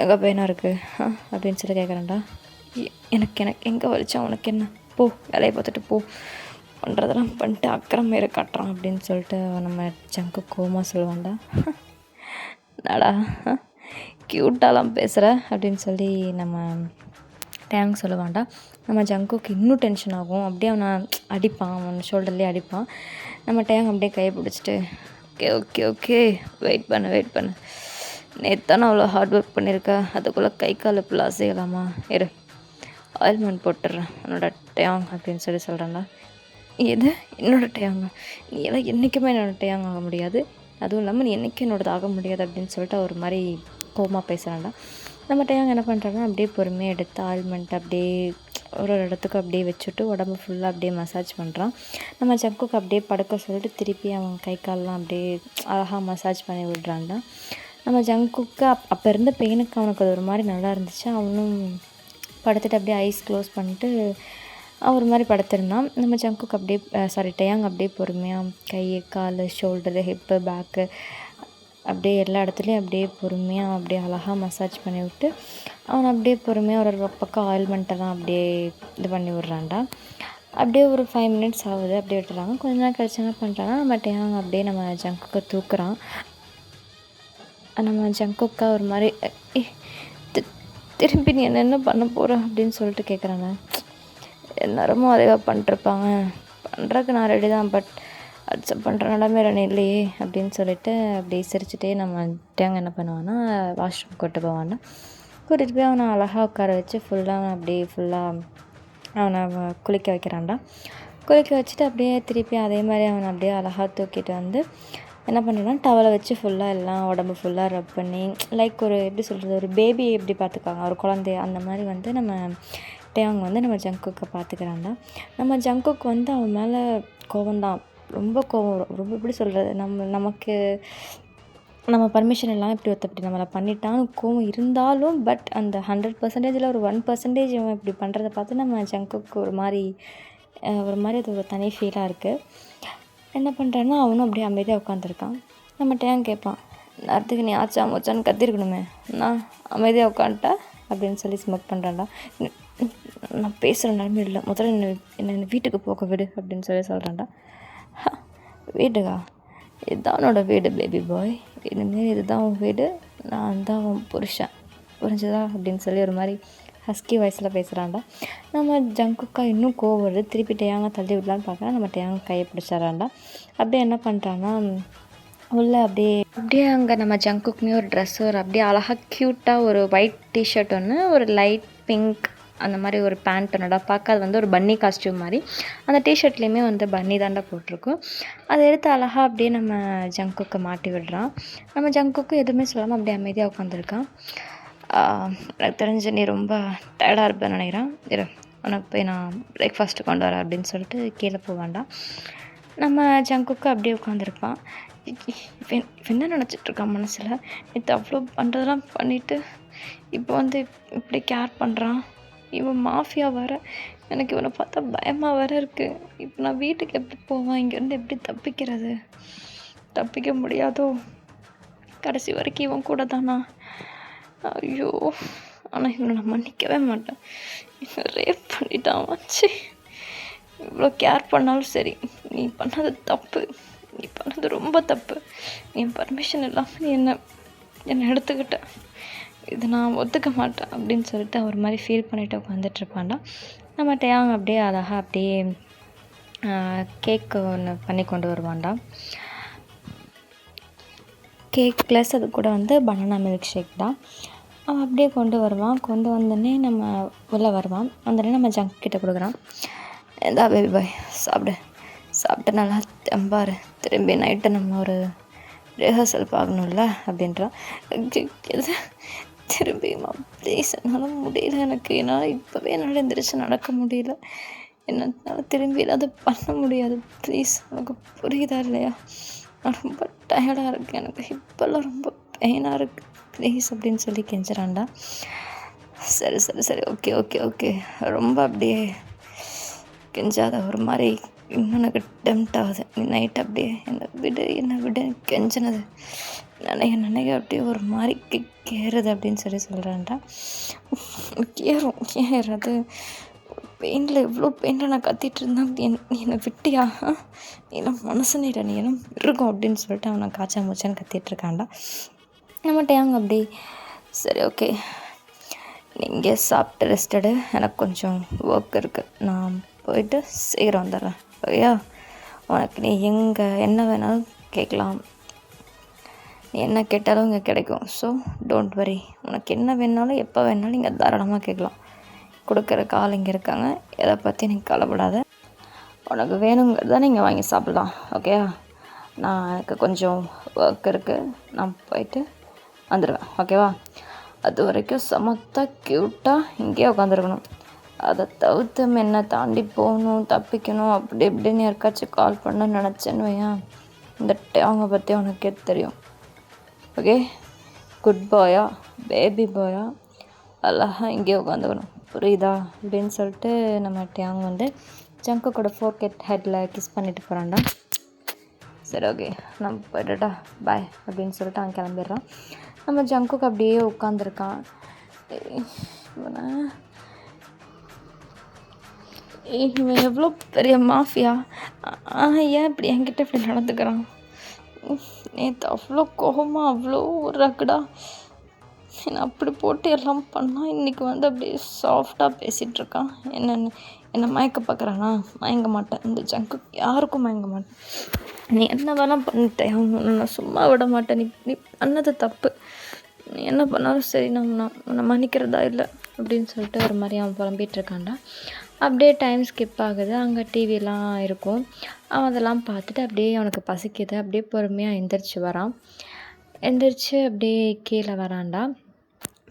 எங்கே பெயினாக இருக்குது அப்படின்னு சொல்லி கேட்குறான்டா. எனக்கு எங்கே வலிச்சா உனக்கு என்ன, போ வேலையை பார்த்துட்டு போ, பண்ணுறதெல்லாம் பண்ணிட்டு அக்கறம் மேலே காட்டுறான் அப்படின்னு சொல்லிட்டு நம்ம ஜங்கு கோமா சொல்லுவான்டா. நாடா க்யூட்டாலாம் பேசுகிற அப்படின்னு சொல்லி நம்ம டேங் சொல்லுவான்டா. நம்ம ஜங்குக்கு இன்னும் டென்ஷன் ஆகும். அப்படியே அவனை அடிப்பான், அவன் ஷோல்டர்லேயே அடிப்பான். நம்ம டேங் அப்படியே கையை பிடிச்சிட்டு ஓகே ஓகே ஓகே வெயிட் பண்ணு, நேற்று தானே அவ்வளோ ஹார்ட் ஒர்க் பண்ணியிருக்க, அதுக்குள்ளே கை கால் இப்பெல்லாம் அசையலாமா, இரு ஆயில்மெண்ட் போட்டுடுறேன் உன்னோட டேங் அப்படின்னு சொல்லி சொல்கிறேன்டா. எது என்னோடய டேங்க, நீ எல்லாம் என்றைக்குமே என்னோடய டேங் ஆக முடியாது, அதுவும் இல்லாமல் நீ என்றைக்கும் என்னோடது ஆக முடியாது அப்படின்னு சொல்லிட்டு ஒரு மாதிரி கோவமாக பேசுகிறான்டா. நம்ம டேங் என்ன பண்ணுறாங்கன்னா அப்படியே பொறுமையாக எடுத்து ஆயில்மெண்ட் அப்படியே ஒரு இடத்துக்கு அப்படியே வச்சுட்டு உடம்பு ஃபுல்லாக அப்படியே மசாஜ் பண்ணுறான். நம்ம ஜங்குக்கு அப்படியே படுக்க சொல்லிட்டு திருப்பி அவன் கை கால்லாம் அப்படியே அழகாக மசாஜ் பண்ணி விடுறான்டா. நம்ம ஜங்குக்கு அப்போ இருந்த பெயினுக்கு அவனுக்கு அது ஒரு மாதிரி நல்லா இருந்துச்சு. அவனும் படுத்துட்டு அப்படியே ஐஸ் க்ளோஸ் பண்ணிட்டு ஒரு மாதிரி படுத்திருந்தான். நம்ம ஜங்குக்கு அப்படியே டேங் அப்படியே பொறுமையாக கை கால் ஷோல்டரு ஹிப்பு பேக்கு அப்படியே எல்லா இடத்துலையும் அப்படியே பொறுமையாக அப்படியே அழகாக மசாஜ் பண்ணி விட்டு அவனை அப்படியே பொறுமையாக ஒரு பக்கம் ஆயில்மெண்ட்டெல்லாம் அப்படியே இது பண்ணி விட்றான்டா. அப்படியே ஒரு 5 மினிட்ஸ் ஆகுது, அப்படியே விட்டுறாங்க. கொஞ்ச நேரம் கழிச்சு என்ன பண்ணுறான்னா நம்ம டேங் அப்படியே நம்ம ஜங்குக்கை தூக்குறான். நம்ம ஜங்குக்கா ஒரு மாதிரி திரும்பி நீ என்ன பண்ண போகிற அப்படின்னு சொல்லிட்டு கேட்குறாங்க. எல்லாருமோ அதே பண்ணிட்டுருப்பாங்க, பண்ணுறதுக்கு நான் ரெடி தான், பட் அக்செப்ட் பண்ணுற நிலமே ரெண்டு இல்லையே அப்படின்னு சொல்லிட்டு அப்படியே சிரிச்சுட்டே நம்ம டேங் என்ன பண்ணுவான்னா வாஷ்ரூம் கூப்பிட்டு போவான்னா. கூட்டிகிட்டு போய் அவனை அழகாக உட்கார வச்சு ஃபுல்லாக அவனை குளிக்க வைக்கிறான்டா. குளிக்க வச்சுட்டு அப்படியே திருப்பி அதே மாதிரி அவனை அப்படியே அழகாக தூக்கிட்டு வந்து என்ன பண்ணுறேன்னா டவலை வச்சு ஃபுல்லாக எல்லாம் உடம்பு ஃபுல்லாக ரப் பண்ணி லைக் ஒரு எப்படி சொல்கிறது, ஒரு பேபி எப்படி பார்த்துக்காங்க, ஒரு குழந்தைய அந்த மாதிரி வந்து நம்ம டேங் வந்து நம்ம ஜங்குக்கை பார்த்துக்கிறான்டா. நம்ம ஜங்குக்கு வந்து அவன் மேலே கோவம்தான், ரொம்ப கோவம் வரும். ரொம்ப எப்படி சொல்கிறது, நமக்கு நம்ம பர்மிஷன் இல்லாமல் இப்படி ஒருத்தப்படி நம்மளை பண்ணிட்டான்னு கோவம் இருந்தாலும், பட் அந்த 100%ல் ஒரு 1% இவன் இப்படி பண்ணுறதை பார்த்து நம்ம ஜங்குக்கு ஒரு மாதிரி அது ஒரு தனி ஃபீலாக இருக்குது. என்ன பண்ணுறான்னா அவனும் அப்படியே அமைதியாக உட்காந்துருக்கான். நம்ம டேங் கேட்பான், நேரத்துக்கு நீ ஆச்சா மோச்சான்னு கத்திருக்கணுமே, நான் அமைதியாக உட்காந்துட்டா அப்படின்னு சொல்லி ஸ்மோக் பண்ணுறான்டா. நான் பேசுகிற நிலமை இல்லை, முதல்ல என்ன வீட்டுக்கு போக விடு அப்படின்னு சொல்லி சொல்கிறான்டா. வீட்டுக்கா, இதுதான் உன்னோட வீடு பேபி பாய், இனிமேல் இதுதான் உன் வீடு, நான் தான் உன் புருஷன், புரிஞ்சுதா அப்படின்னு சொல்லி ஒரு மாதிரி ஹஸ்கி வாய்ஸில் பேசுகிறான்டா. நம்ம ஜங்குக்கா இன்னும் கோவம் வருது, திருப்பி டேங்க தள்ளி விடலான்னு பார்க்குறேன். நம்ம டேங்க கையை பிடிச்சிட்றான்டா. அப்படியே என்ன பண்ணுறான்னா உள்ளே அப்படியே அங்கே நம்ம ஜங்குக்குமே ஒரு ட்ரெஸ்ஸு ஒரு அப்படியே அழகாக க்யூட்டாக ஒரு ஒயிட் டிஷர்ட் ஒன்று, ஒரு லைட் பிங்க் அந்த மாதிரி ஒரு பேண்ட் ஒன்றுடா. பார்க்க அது வந்து ஒரு பன்னி காஸ்ட்யூம் மாதிரி. அந்த டிஷர்ட்லேயுமே வந்து பன்னி தாண்டா போட்டிருக்கும். அதை எடுத்து அழகாக அப்படியே நம்ம ஜங்குக்கு மாட்டி விடுறான். நம்ம ஜங்குக்கு எதுவுமே சொல்லாமல் அப்படியே அமைதியாக உட்காந்துருக்கான். எனக்கு தெரிஞ்சு நீ ரொம்ப டயர்டாக இருப்பேன்னு நினைக்கிறேன், இரு உனக்கு போய் நான் பிரேக்ஃபாஸ்ட்டு கொண்டு வரேன் அப்படின்னு சொல்லிட்டு கீழே போவான்டான். நம்ம ஜங்குக்கு அப்படியே உட்காந்துருப்பான். என்ன நினச்சிட்ருக்கான் மனசில், நேற்று அவ்வளோ பண்ணுறதெல்லாம் பண்ணிவிட்டு இப்போ வந்து இப்படி கேர் பண்ணுறான், இவன் மாஃபியா வேறு, எனக்கு இவனை பார்த்தா பயமாக வேறு இருக்குது. இப்போ நான் வீட்டுக்கு எப்படி போவேன், இங்கேருந்து எப்படி தப்பிக்கிறது, தப்பிக்க முடியாதோ, கடைசி வரைக்கும் இவன் கூட தானா, ஐயோ ஆனால் இவனை நான் மன்னிக்கவே மாட்டேன், இவன் ரேப் பண்ணிட்டான் வச்சு, இவ்வளோ கேர் பண்ணாலும் சரி, நீ பண்ணது தப்பு, நீ பண்ணது ரொம்ப தப்பு, நீ பர்மிஷன் இல்லாமல் நீ என்னை எடுத்துக்கிட்ட, இது நான் ஒத்துக்க மாட்டேன் அப்படின்னு சொல்லிட்டு ஒரு மாதிரி ஃபீல் பண்ணிவிட்டு உட்காந்துட்ருப்பான்டா. நம்ம டேங் அப்படியே அழகாக அப்படியே கேக் ஒன்று பண்ணி கொண்டு வருவான்டா. கேக் ப்ளஸ் அது கூட வந்து பனானா மில்க் ஷேக் தான். அவன் அப்படியே கொண்டு வருவான். கொண்டு வந்தோடனே நம்ம உள்ளே வருவான். வந்தோடனே நம்ம ஜங்க் கிட்ட கொடுக்குறான். இந்தா பேபி பாய் சாப்பிடு, சாப்பிட்டு நல்லா தெம்பாரு, திரும்பி நைட்டு நம்ம ஒரு ரிஹர்சல் பார்க்கணும்ல அப்படின்றான். எது திரும்பியுமா ப்ளீஸ், என்னால் முடியல, எனக்கு என்னால் இப்போவே என்னால் எந்திரிச்சு நடக்க முடியல, என்னால் திரும்பி அதை பண்ண முடியாது, ப்ளீஸ் உனக்கு புரியுதா இல்லையா, நான் ரொம்ப டயர்டாக இருக்கேன், எனக்கு இப்போல்லாம் ரொம்ப பெயினாக இருக்குது ப்ளீஸ் அப்படின்னு சொல்லி கெஞ்சுறான்டா. சரி சரி சரி ஓகே ஓகே ஓகே ரொம்ப அப்படியே கெஞ்சாத, ஒரு மாதிரி இன்னும் எனக்கு டெம்ட் ஆகுது, நீ நைட் அப்படியே என்னை விடு கெஞ்சினது நினைக்க அப்படியே ஒரு மாதிரி ஏறுது அப்படின்னு சொல்லி சொல்கிறான்டா. ஏறது பெயினில் எவ்வளோ பெயினில் நான் கத்திட்டு இருந்தேன், நீ என்னை விட்டியா, நீ எல்லாம் மனசுன்னு நீ எல்லாம் இருக்கும் அப்படின்னு சொல்லிட்டு அவனை காய்ச்சா மூச்சான்னு கத்திட்டுருக்கான்டா. நம்மகிட்ட அவங்க அப்படி சரி ஓகே நீங்கள் சாப்பிட்டு ரெஸ்ட் எடு, எனக்கு கொஞ்சம் ஒர்க் இருக்குது, நான் போயிட்டு சீக்கிரம் வந்துடுறேன் ஓகேயா, உனக்கு நீ என்ன வேணாலும் கேட்கலாம், நீ என்ன கேட்டாலும் இங்கே கிடைக்கும், ஸோ டோன்ட் வரி, உனக்கு என்ன வேணாலும் எப்போ வேணாலும் இங்கே தாராளமாக கேட்கலாம், கொடுக்குற ஆள் இங்கே இருக்காங்க, எதை பற்றி நீங்கள் கவலைப்படாத, உனக்கு வேணுங்கிறத நீங்கள் வாங்கி சாப்பிட்லாம் ஓகேயா, நான் எனக்கு கொஞ்சம் ஒர்க் இருக்குது, நான் போயிட்டு வந்துடுவேன் ஓகேவா, அது வரைக்கும் சமத்தாக க்யூட்டாக இங்கேயே உட்காந்துருக்கணும், அதை தவிர்த்து என்னை தாண்டி போகணும் தப்பிக்கணும் அப்படி இப்படின்னு யாருக்காச்சும் கால் பண்ண நினச்சேன்னு வையன், இந்த அவங்க பற்றி உனக்கே தெரியும் ஓகே, குட் பாயா பேபி பாயா அழகாக இங்கேயே உட்காந்துக்கணும் புரியுதா அப்படின்னு சொல்லிட்டு நம்ம அவங்க வந்து ஜங்கு கூட ஃபோர்கெட் ஹெட்டில் கிஸ் பண்ணிட்டு போகிறான்டா. சரி ஓகே நம்ம போய்ட்டுடா பாய் அப்படின்னு சொல்லிட்டு அவன் கிளம்பிடுறான். நம்ம ஜங்குக்கு அப்படியே உட்காந்துருக்கான். இவன் எவ்வளோ பெரிய மாஃபியா, ஏன் இப்படி என்கிட்ட இப்படி நடந்துக்கிறான், நேற்று அவ்வளோ கோபமாக அவ்வளோ ரகடா என்னை அப்படி போட்டு எல்லாம் பண்ணால், இன்றைக்கி வந்து அப்படியே சாஃப்டாக பேசிகிட்ருக்கான். என்னை மயக்க பார்க்குறானா, மயங்க மாட்டேன், இந்த ஜங்கு யாருக்கும் மயங்க மாட்டேன், நீ என்ன வேணால் பண்ணிட்டேன், நான் சும்மா விட மாட்டேன், நீ பண்ணது தப்பு, நீ என்ன பண்ணாலும் சரி, உன்னை மன்னிக்கிறதா இல்லை அப்படின்னு சொல்லிட்டு ஒரு மாதிரி அவன் புலம்பிகிட்ருக்கான்டா. அப்படியே டைம் ஸ்கிப் ஆகுது. அங்கே டிவிலாம் இருக்கும். அவன் அதெல்லாம் பார்த்துட்டு அப்படியே அவனுக்கு பசிக்குது. அப்படியே பொறுமையாக எந்திரிச்சு வரான். எந்திரிச்சு அப்படியே கீழே வரான்டா.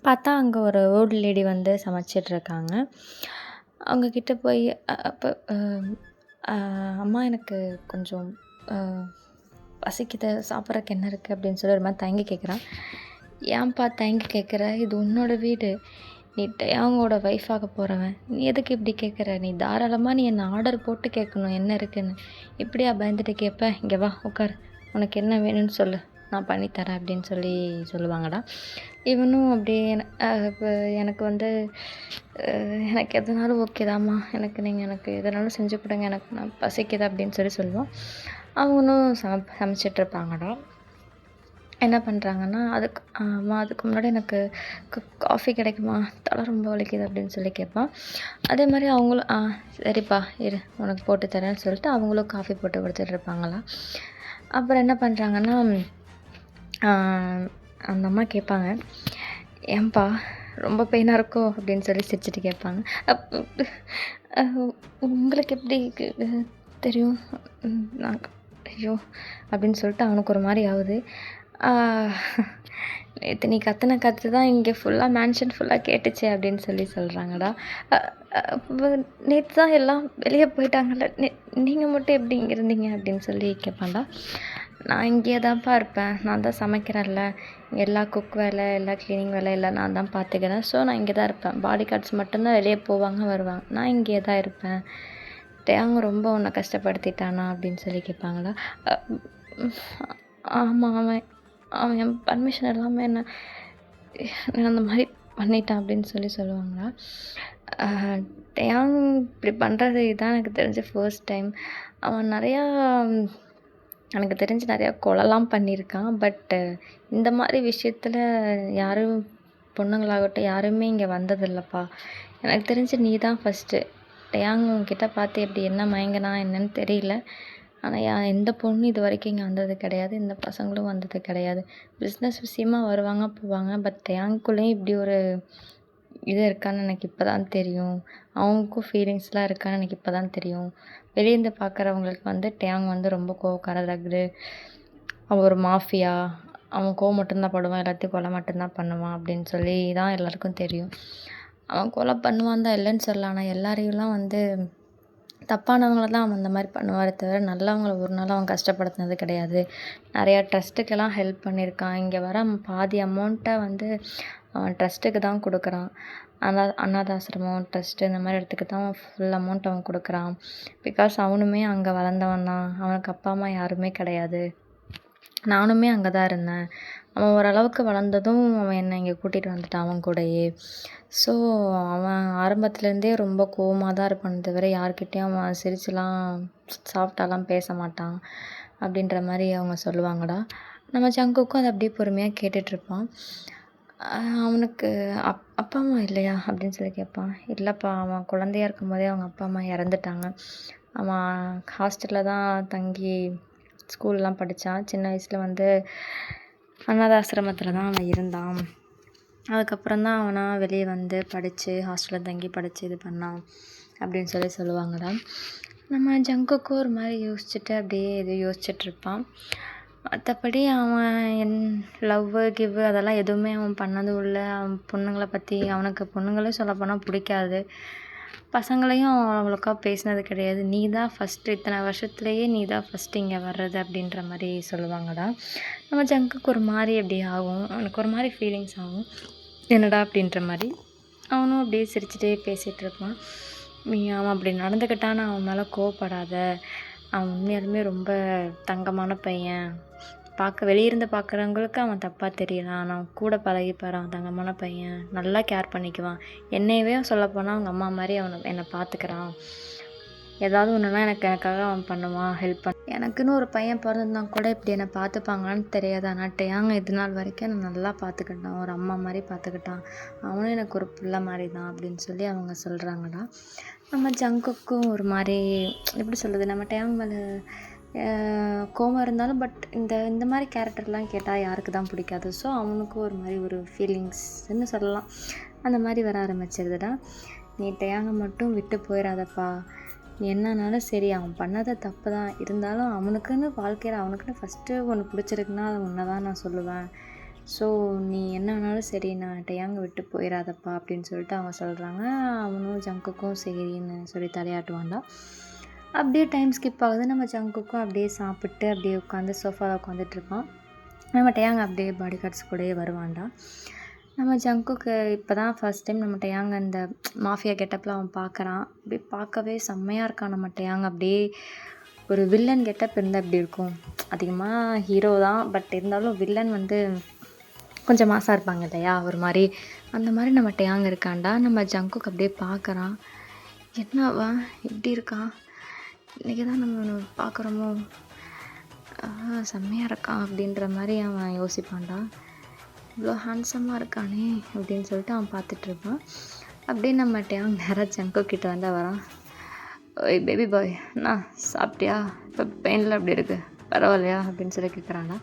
பார்த்தா அங்கே ஒரு ஓல்டு லேடி வந்து சமைச்சிட்ருக்காங்க. அவங்கக்கிட்ட போய் அப்போ அம்மா எனக்கு கொஞ்சம் பசிக்குது, சாப்பிட்றக்கு என்ன இருக்குது அப்படின்னு சொல்லி ஒரு மாதிரி தயங்கி கேட்குறான். ஏன்ப்பா தயங்கி கேட்குற, இது உன்னோட வீடு, நீ டயாங்கோட ஒய்ஃபாக போகிறவன், நீ எதுக்கு இப்படி கேட்குற, நீ தாராளமாக நீ என்னை ஆர்டர் போட்டு கேட்கணும் என்ன இருக்குன்னு, இப்படியா பயந்துட்டு கேட்ப, இங்கே வா உட்கார், உனக்கு என்ன வேணும்னு சொல்லு, நான் பண்ணித்தரேன் அப்படின்னு சொல்லி சொல்லுவாங்கடா. இவனும் அப்படியே இப்போ எனக்கு வந்து எனக்கு எதுனாலும் ஓகே தாம்மா, நீங்கள் எனக்கு எதுனாலும் செஞ்சு கொடுங்க, எனக்கு நான் பசிக்குது அப்படின்னு சொல்லி சொல்லுவான். அவங்களும் சமைச்சிட்ருப்பாங்கடா. என்ன பண்ணுறாங்கன்னா, அதுக்கு முன்னாடி எனக்கு காஃபி கிடைக்குமா, தலை ரொம்ப வலிக்குது அப்படின்னு சொல்லி கேட்பான். அதே மாதிரி அவங்களும் சரிப்பா இரு உனக்கு போட்டு தரேன்னு சொல்லிட்டு அவங்களும் காஃபி போட்டு கொடுத்துட்ருப்பாங்களா. அப்புறம் என்ன பண்ணுறாங்கன்னா, அந்த அம்மா கேட்பாங்க, ஏன்பா ரொம்ப பெயினாக இருக்கோ அப்படின்னு சொல்லி சிரிச்சிட்டு கேட்பாங்க. உங்களுக்கு எப்படி தெரியும், நான் ஐயோ அப்படின்னு சொல்லிட்டு அவனுக்கு ஒரு மாதிரி ஆகுது. நேற்று நீ கற்று தான் இங்கே ஃபுல்லாக மேன்ஷன் ஃபுல்லாக கேட்டுச்சே அப்படின்னு சொல்லி சொல்கிறாங்கடா. நேற்று தான் எல்லாம் வெளியே போயிட்டாங்கல்ல, நீங்கள் மட்டும் எப்படி இங்கே இருந்தீங்க அப்படின்னு சொல்லி கேட்பான்டா. நான் இங்கேயே தான்ப்பா இருப்பேன், நான் தான் சமைக்கிறேன்ல, எல்லா குக் வேலை எல்லா க்ளீனிங் வேலை எல்லாம் நான் தான் பார்த்துக்கிறேன், ஸோ நான் இங்கே தான் இருப்பேன், பாடி கார்ட்ஸ் மட்டும்தான் வெளியே போவாங்க வருவாங்க, நான் இங்கேயே தான் இருப்பேன், அவங்க ரொம்ப உன்னை கஷ்டப்படுத்திட்டானா அப்படின்னு சொல்லி கேட்பாங்களா. ஆமாம் அவன் என் பர்மிஷன் எல்லாமே என்ன அந்த மாதிரி பண்ணிட்டான் அப்படின்னு சொல்லி சொல்லுவாங்களா. டேயாங் இப்படி பண்ணுறது இதுதான் எனக்கு தெரிஞ்ச ஃபர்ஸ்ட் டைம். அவன் எனக்கு தெரிஞ்சு நிறையா கொலைலாம் பண்ணியிருக்கான். பட்டு இந்த மாதிரி விஷயத்தில் யாரும் பொண்ணுங்களாகட்டும் யாருமே இங்கே வந்ததில்லைப்பா. எனக்கு தெரிஞ்சு நீ தான் ஃபஸ்ட்டு டேயாங் உன்கிட்ட பார்த்து எப்படி என்ன மயங்கினா என்னன்னு தெரியல. ஆனால் எந்த பொண்ணும் இது வரைக்கும் இங்கே வந்தது கிடையாது. இந்த பசங்களும் வந்தது கிடையாது. பிஸ்னஸ் விஷயமா வருவாங்க போவாங்க. பட் டேயாங்குள்ளேயும் இப்படி ஒரு இது இருக்கான்னு எனக்கு இப்போ தான் தெரியும். அவங்களுக்கும் ஃபீலிங்ஸ்லாம் இருக்கான்னு எனக்கு இப்போ தான் தெரியும். வெளியேருந்து பார்க்குறவங்களுக்கு வந்து டேயாங் வந்து ரொம்ப கோவக்கார ரகுடு, அவன் ஒரு மாஃபியா, அவன் கோவம் மட்டும்தான் படுவான், எல்லாத்தையும் கொலை மட்டும்தான் பண்ணுவான் அப்படின்னு சொல்லி தான் எல்லாருக்கும் தெரியும். அவன் கொலை பண்ணுவான் தான் இல்லைன்னு சொல்லலாம். ஆனால் எல்லாரையும்லாம் வந்து தப்பானவங்கள தான் அவன் அந்த மாதிரி பண்ணுவாரே தவிர நல்லவங்கள ஒரு நாள் அவன் கஷ்டப்படுத்தினது கிடையாது. நிறையா ட்ரஸ்ட்டுக்கெல்லாம் ஹெல்ப் பண்ணியிருக்கான். இங்கே வர பாதி அமௌண்ட்டை வந்து அவன் ட்ரஸ்ட்டுக்கு தான் கொடுக்குறான். அனாதாசிரமம் ட்ரஸ்ட்டு இந்த மாதிரி இடத்துக்கு தான் ஃபுல் அமௌண்ட் அவன் கொடுக்குறான். பிகாஸ் அவனுமே அங்கே வளர்ந்தவன் தான். அவனுக்கு அப்பா அம்மா யாருமே கிடையாது. நானுமே அங்கே தான் இருந்தேன். அவன் ஓரளவுக்கு வளர்ந்ததும் அவன் என்னை இங்கே கூட்டிகிட்டு வந்துட்டான் அவன் கூடயே. ஸோ அவன் ஆரம்பத்துலேருந்தே ரொம்ப கோவமாக தான் இருப்பானே தவிர யார்கிட்டேயும் அவன் சிரிச்சுலாம் சாஃப்டாலாம் பேச மாட்டான் அப்படின்ற மாதிரி அவங்க சொல்லுவாங்கடா. நம்ம ஜங்குக்கும் அதை அப்படியே பொறுமையாக கேட்டுட்ருப்பான். அவனுக்கு அப்பா அம்மா இல்லையா அப்படின்னு சொல்லி கேட்பான். இல்லைப்பா, அவன் குழந்தையா இருக்கும்போதே அவங்க அப்பா அம்மா இறந்துட்டாங்க. அவன் ஹாஸ்டலில் தான் தங்கி ஸ்கூல்லாம் படித்தான். சின்ன வயசில் வந்து அனாதாசிரமத்தில் தான் அவன் இருந்தான். அதுக்கப்புறம் தான் அவனாக வெளியே வந்து படித்து ஹாஸ்டலில் தங்கி படித்து இது பண்ணான் அப்படின்னு சொல்லி சொல்லுவாங்கடா. நம்ம ஜங்குக்கும் ஒரு மாதிரி யோசிச்சுட்டு அப்படியே இது யோசிச்சுட்ருப்பான். மற்றபடி அவன் லவ்வு கிவ்வு அதெல்லாம் எதுவுமே அவன் பண்ணதும் இல்லை. அவன் பொண்ணுங்களை பற்றி அவனுக்கு பொண்ணுங்களே சொல்லப்போனால் பிடிக்காது. பசங்களையும் அவன் அவ்வளோக்கா பேசினது கிடையாது. நீ தான் ஃபஸ்ட்டு, இத்தனை வருஷத்துலேயே நீ தான் ஃபஸ்ட்டு இங்கே வர்றது அப்படின்ற மாதிரி சொல்லுவாங்கடா. நம்ம ஜங்குக்கு ஒரு மாதிரி அப்படி ஆகும். அவனுக்கு ஒரு மாதிரி ஃபீலிங்ஸ் ஆகும். என்னடா அப்படின்ற மாதிரி அவனும் அப்படியே சிரிச்சுட்டே பேசிகிட்டு இருப்பான். நீ அவன் அப்படி நடந்துக்கிட்டான்னு அவன் மேலே கோவப்படாத. அவன் உண்மையாலுமே ரொம்ப தங்கமான பையன். வெளியிருந்து பார்க்குறவங்களுக்கு அவன் தப்பாக தெரியலாம். ஆனால் அவன் கூட பழகிப்பார். அவன் தங்கமான பையன், நல்லா கேர் பண்ணிக்குவான். என்னையவே சொல்லப்போனால் அவங்க அம்மா மாதிரி என்னை பார்த்துக்கிறான். ஏதாவது ஒன்றுனா எனக்காக அவன் பண்ணுவான், ஹெல்ப் எனக்குன்னு ஒரு பையன் பிறந்திருந்தான் கூட இப்படி என்னை பார்த்துப்பாங்களான்னு தெரியாது. ஆனால் டேயாங் இது நாள் வரைக்கும் என்னை நல்லா பார்த்துக்கிட்டான், ஒரு அம்மா மாதிரி பார்த்துக்கிட்டான். அவனும் எனக்கு ஒரு பிள்ளை மாதிரி தான் அப்படின்னு சொல்லி அவங்க சொல்கிறாங்கடா. நம்ம ஜங்குக்கும் ஒரு மாதிரி எப்படி சொல்கிறது, நம்ம டேயாங் மேலே கோவம் இருந்தாலும் பட் இந்த மாதிரி கேரக்டர்லாம் கேட்டால் யாருக்கு தான் பிடிக்காது. ஸோ அவனுக்கும் ஒரு மாதிரி ஒரு ஃபீலிங்ஸ்ன்னு சொல்லலாம், அந்த மாதிரி வர ஆரம்பிச்சிருதுடா. நீ டேயாங்கை மட்டும் விட்டு போயிடாதப்பா. நீ என்னன்னாலும் சரி, அவன் பண்ணது தப்பு தான் இருந்தாலும் அவனுக்குன்னு வாழ்க்கையில் அவனுக்குன்னு ஃபஸ்ட்டு ஒன்று பிடிச்சிருக்குன்னா அதை உன்னை தான் நான் சொல்லுவேன். ஸோ நீ என்னன்னாலும் சரி, நான் டேயாங்கை விட்டு போயிடாதப்பா அப்படின்னு சொல்லிட்டு அவங்க சொல்கிறாங்க. அவனும் ஜங்குக்கும் சரின்னு சொல்லி தலையாட்டுவான்டா. அப்படியே டைம் ஸ்கிப் ஆகுது. நம்ம ஜங்குக்கும் அப்படியே சாப்பிட்டு அப்படியே உட்காந்து சோஃபாவில் உட்காந்துட்ருப்பான். நம்ம டேயாங் அப்படியே பாடி கார்ட்ஸ் கூடயே வருவான்டா. நம்ம ஜங்குக்கு இப்போ தான் ஃபஸ்ட் டைம் நம்ம டேயாங் அந்த மாஃபியா கெட்டப்பில் அவன் பார்க்குறான். அப்படியே பார்க்கவே செம்மையாக இருக்கான் நம்ம டேயாங். அப்படியே ஒரு வில்லன் கெட்டப் இருந்தால் எப்படி இருக்கும், அதிகமாக ஹீரோ தான் பட் இருந்தாலும் வில்லன் வந்து கொஞ்சம் மாசாக இருப்பாங்க இல்லையா, ஒரு மாதிரி அந்த மாதிரி நம்ம டேயாங் இருக்கான்டா. நம்ம ஜங்குக்கு அப்படியே பார்க்குறான். என்னவா இப்படி இருக்கான், இன்றைக்கி தான் நம்ம பார்க்குறோமோ, செம்மையாக இருக்கான் அப்படின்ற மாதிரி அவன் யோசிப்பான்டா. இவ்வளோ ஹேண்ட்ஸமாக இருக்கானே அப்படின்னு சொல்லிட்டு அவன் பார்த்துட்ருப்பான். அப்படியே நம்ம டேயாங் நேராக ஜங்கு கிட்ட வந்து வரான். ஓய் பேபி பாய், அண்ணா சாப்பிட்டியா, இப்போ பெயினில் எப்படி இருக்குது, பரவாயில்லையா அப்படின்னு சொல்லி கேட்குறான்னா.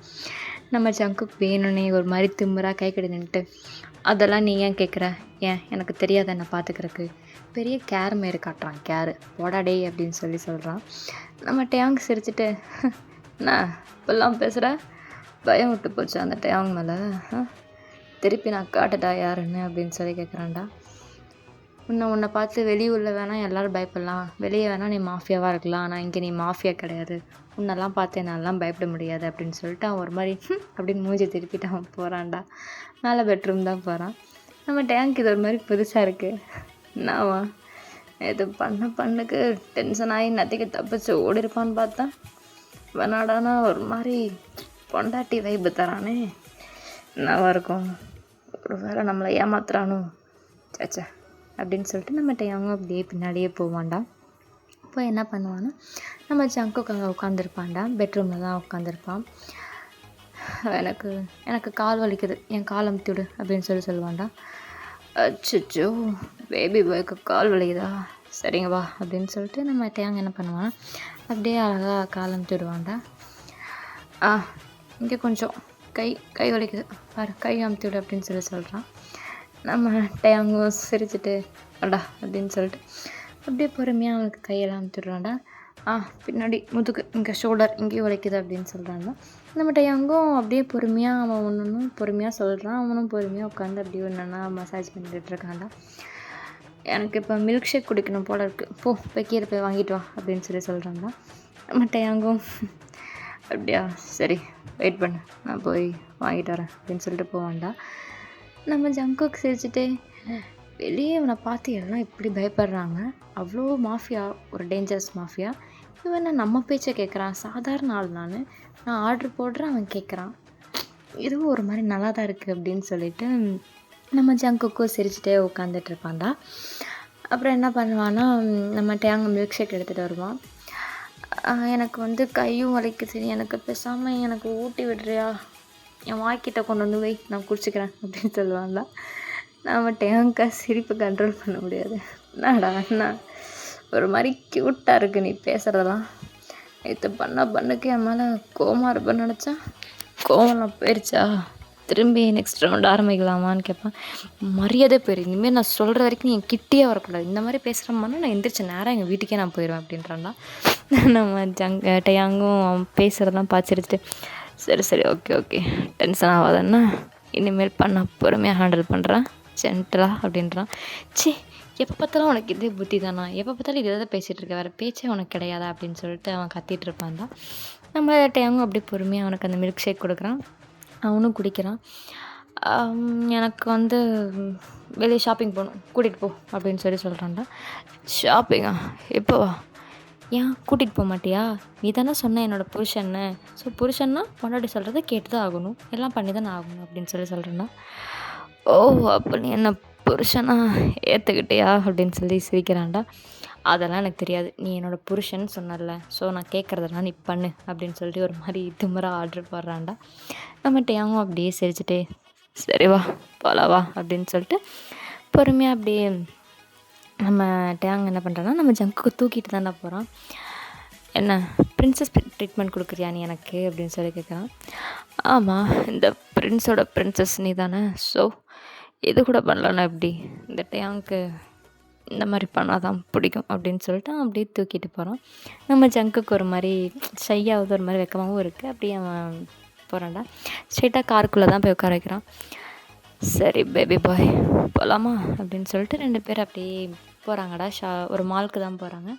நம்ம ஜங்குக்கு வேணும்னே ஒரு மாதிரி திமுறாக கை கட்டி நின்றுட்டு, அதெல்லாம் நீ ஏன் கேட்குற, ஏன் எனக்கு தெரியாத என்னை பார்த்துக்கிறக்கு, பெரிய கேர் மாரி காட்டுறான், கேரு போடாடே அப்படின்னு சொல்லி சொல்கிறான். நம்ம டேயாங் சிரிச்சுட்டு, என்ன இப்பெல்லாம் பேசுகிற, பயம் விட்டு போச்சு அந்த டேயாங் மேலே, திருப்பி நான் காட்டுட்டா யாருன்னு அப்படின்னு சொல்லி கேட்குறான்டா. உன்னை பார்த்து வெளியூரில் வேணால் எல்லோரும் பயப்படலாம், வெளியே வேணால் நீ மாஃபியாவாக இருக்கலாம், ஆனால் இங்கே நீ மாஃபியா கிடையாது, உன்னெல்லாம் பார்த்து என்னாலாம் பயப்பட முடியாது அப்படின்னு சொல்லிட்டு அவன் ஒரு மாதிரி அப்படின்னு மூஞ்சி திருப்பிட்டு அவன் போகிறான்டா. மேலே பெட்ரூம் தான் போகிறான். நம்ம டேங்க் இது ஒரு மாதிரி புதுசாக இருக்குது. என்னவா இது பண்ணுக்கு டென்ஷன் ஆகி நத்திக்கு தப்பிச்சு ஓடி இருப்பான்னு பார்த்தா வேணாடானா ஒரு மாதிரி பொண்டாட்டி வைப்பு தரானே, என்னவா இருக்கும், ஒரு வேளை நம்மளை ஏமாத்துறானோ சேச்சா அப்படின்னு சொல்லிட்டு நம்ம டேயாங் அப்படியே பின்னாடியே போவான்டா. இப்போ என்ன பண்ணுவான்னா, நம்ம ஜங்குக்கு அங்கே உட்காந்துருப்பான்டா, பெட்ரூமில் தான் உட்காந்துருப்பான். எனக்கு கால் வலிக்குது, என் கால் அமுத்திவிடு அப்படின்னு சொல்லுவான்டா. அச்சோ பேபி பாய்க்கு கால் வலிக்குதா, சரிங்க வா அப்படின்னு சொல்லிட்டு நம்ம டேங் என்ன பண்ணுவான்னா அப்படியே அழகாக கால் அமுத்தி விடுவான்டா. இங்கே கொஞ்சம் கை வலிக்குது பாரு, கை அமுத்தி விடு அப்படின்னு சொல்கிறான். நம்ம டேங்கும் சிரிச்சுட்டு அடா அப்படின்னு சொல்லிட்டு அப்படியே பொறுமையாக அவனுக்கு கையெல்லாம் அமுத்திடுறான்டா. பின்னாடி முதுகு இங்கே ஷோல்டர் இங்கேயும் வலிக்குது அப்படின்னு சொல்கிறாங்க. நம்ம டேங்கும் அப்படியே பொறுமையாக அவன் ஒன்றும் பொறுமையாக சொல்கிறான். அவனும் பொறுமையாக உட்காந்து அப்படியே ஒன்றுன்னா மசாஜ் பண்ணிக்கிட்டு இருக்கான்டா. எனக்கு இப்போ மில்க் ஷேக் குடிக்கணும் போல இருக்குது, போய் கீரை போய் வாங்கிட்டு வா அப்படின்னு சொல்கிறான்டா. நம்ம டேங்கும் அப்படியா சரி வெயிட் பண்ணு, நான் போய் வாங்கிட்டு வரேன் அப்படின்னு சொல்லிட்டு போவான்டா. நம்ம ஜங்குக்கு சிரிச்சுட்டே வெளியே இவனை பார்த்து எல்லாம் இப்படி பயப்படுறாங்க. அவ்வளோ மாஃபியா, ஒரு டேஞ்சரஸ் மாஃபியா. இவன் நம்ம பேச்சை கேட்குறான். சாதாரண ஆள் நான் ஆர்டர் போடுறேன், அவன் கேட்குறான். இதுவும் ஒரு மாதிரி நல்லா தான் இருக்குது அப்படின்னு சொல்லிட்டு நம்ம ஜங்குக்கும் சிரிச்சுட்டே உட்காந்துட்ருப்பான்டா. அப்புறம் என்ன பண்ணுவான்னா நம்ம டேங்க மில்க் ஷேக் எடுத்துகிட்டு வருவான். எனக்கு வந்து கையும் வலிக்குது, எனக்கு பேசாமல் எனக்கு ஊட்டி விடுறியா, என் வாய்க்கிட்ட கொண்டு வந்து வை, நான் குடிச்சிக்கிறேன் அப்படின்னு சொல்லுவான்ல. நம்ம டேங்கா சிரிப்பு கண்ட்ரோல் பண்ண முடியாது. என்னடா அண்ணா ஒரு மாதிரி க்யூட்டாக இருக்குது நீ பேசுகிறதெல்லாம், நேற்று பண்ணுக்கு என் மேலே கோவமாக இருப்பேன்னு நினச்சேன், கோவம்லாம் போயிடுச்சா, திரும்பி நெக்ஸ்ட் ரவுண்ட் ஆரம்பிக்கலாமான்னு கேட்பேன். மரியாதை போயிரு, இனிமேல் நான் சொல்கிற வரைக்கும் நீ என் கிட்டேயே வரக்கூடாது, இந்த மாதிரி பேசுகிறோம்னா நான் எந்திரிச்ச நேரம் எங்கள் வீட்டுக்கே நான் போயிடுவேன் அப்படின்றான்டா. நம்ம டேங்கும் அவன் பேசுகிறதெல்லாம் பார்த்துட்டு சரி ஓகே டென்ஷன் ஆகாதன்னா, இனிமேல் பொறுமையாக ஹேண்டில் பண்ணுறேன் ஜென்டலாக அப்படின்றான். எப்போ பார்த்தாலும் உனக்கு இதே புத்தி தானா, எப்போ பார்த்தாலும் இதை தான் பேசிகிட்டு இருக்க, வேறு பேச்சே உனக்கு கிடையாதா அப்படின்னு சொல்லிட்டு அவன் கத்திகிட்டு இருப்பான் தான். நம்ம டேங்கும் அப்படியே பொறுமையாக அவனுக்கு அந்த மில்க் ஷேக் கொடுக்குறான். அவனும் குடிக்கிறான். எனக்கு வந்து வெளியே ஷாப்பிங் போகணும், கூட்டிகிட்டு போ அப்படின்னு சொல்கிறான்டா. ஷாப்பிங்கா, எப்போவா, ஏன் கூட்டிகிட்டு போக மாட்டியா, நீ தானே சொன்ன என்னோடய புருஷன்னு, ஸோ புருஷன்னா பொண்டாட்டி சொல்கிறத கேட்டு தான் ஆகணும், எல்லாம் பண்ணி தானே ஆகணும் அப்படின்னு சொல்கிறேன்னா. ஓ அப்போ நீ என்ன புருஷனா ஏற்றுக்கிட்டியா அப்படின்னு சிரிக்கிறான்டா. அதெல்லாம் எனக்கு தெரியாது, நீ என்னோடய புருஷன் சொன்னல, ஸோ நான் கேட்குறதெல்லாம் நீ பண்ணு அப்படின்னு சொல்லிட்டு ஒரு மாதிரி திமிராக ஆர்டர் போடுறான்டா. நம்ம டேங்கும் அப்படியே சிரிச்சுட்டே சரி வா போலாம் வா அப்படின்னு சொல்லிட்டு பொறுமையாக அப்படியே நம்ம டேங் என்ன பண்ணுறான்னா நம்ம ஜங்குக்கு தூக்கிட்டு தானே போகிறான். என்ன பிரின்சஸ் ட்ரீட்மெண்ட் கொடுக்குறியா நீ எனக்கு அப்படின்னு சொல்லி கேட்குறான். ஆமாம், இந்த பிரின்ஸோட பிரின்சஸ் நீ தானே, ஸோ இது கூட பண்ணலன்னா எப்படி, இந்த டேங்க்கு இந்த மாதிரி பண்ணால் தான் பிடிக்கும் அப்படின்னு சொல்லிட்டு அப்படியே தூக்கிட்டு போகிறான். நம்ம ஜங்குக்கு ஒரு மாதிரி ஷையாவது, ஒரு மாதிரி வெக்கமாகவும் இருக்குது. அப்படியே அவன் போகிறான்டா. ஸ்ட்ரெயிட்டாக காருக்குள்ளே தான் போய் உட்கார வைக்கிறான். சரி பேபி பாய் போகலாமா அப்படின்னு சொல்லிட்டு 2 பேர் அப்படியே போகிறாங்கடா. ஒரு மாலுக்கு தான் போகிறாங்க.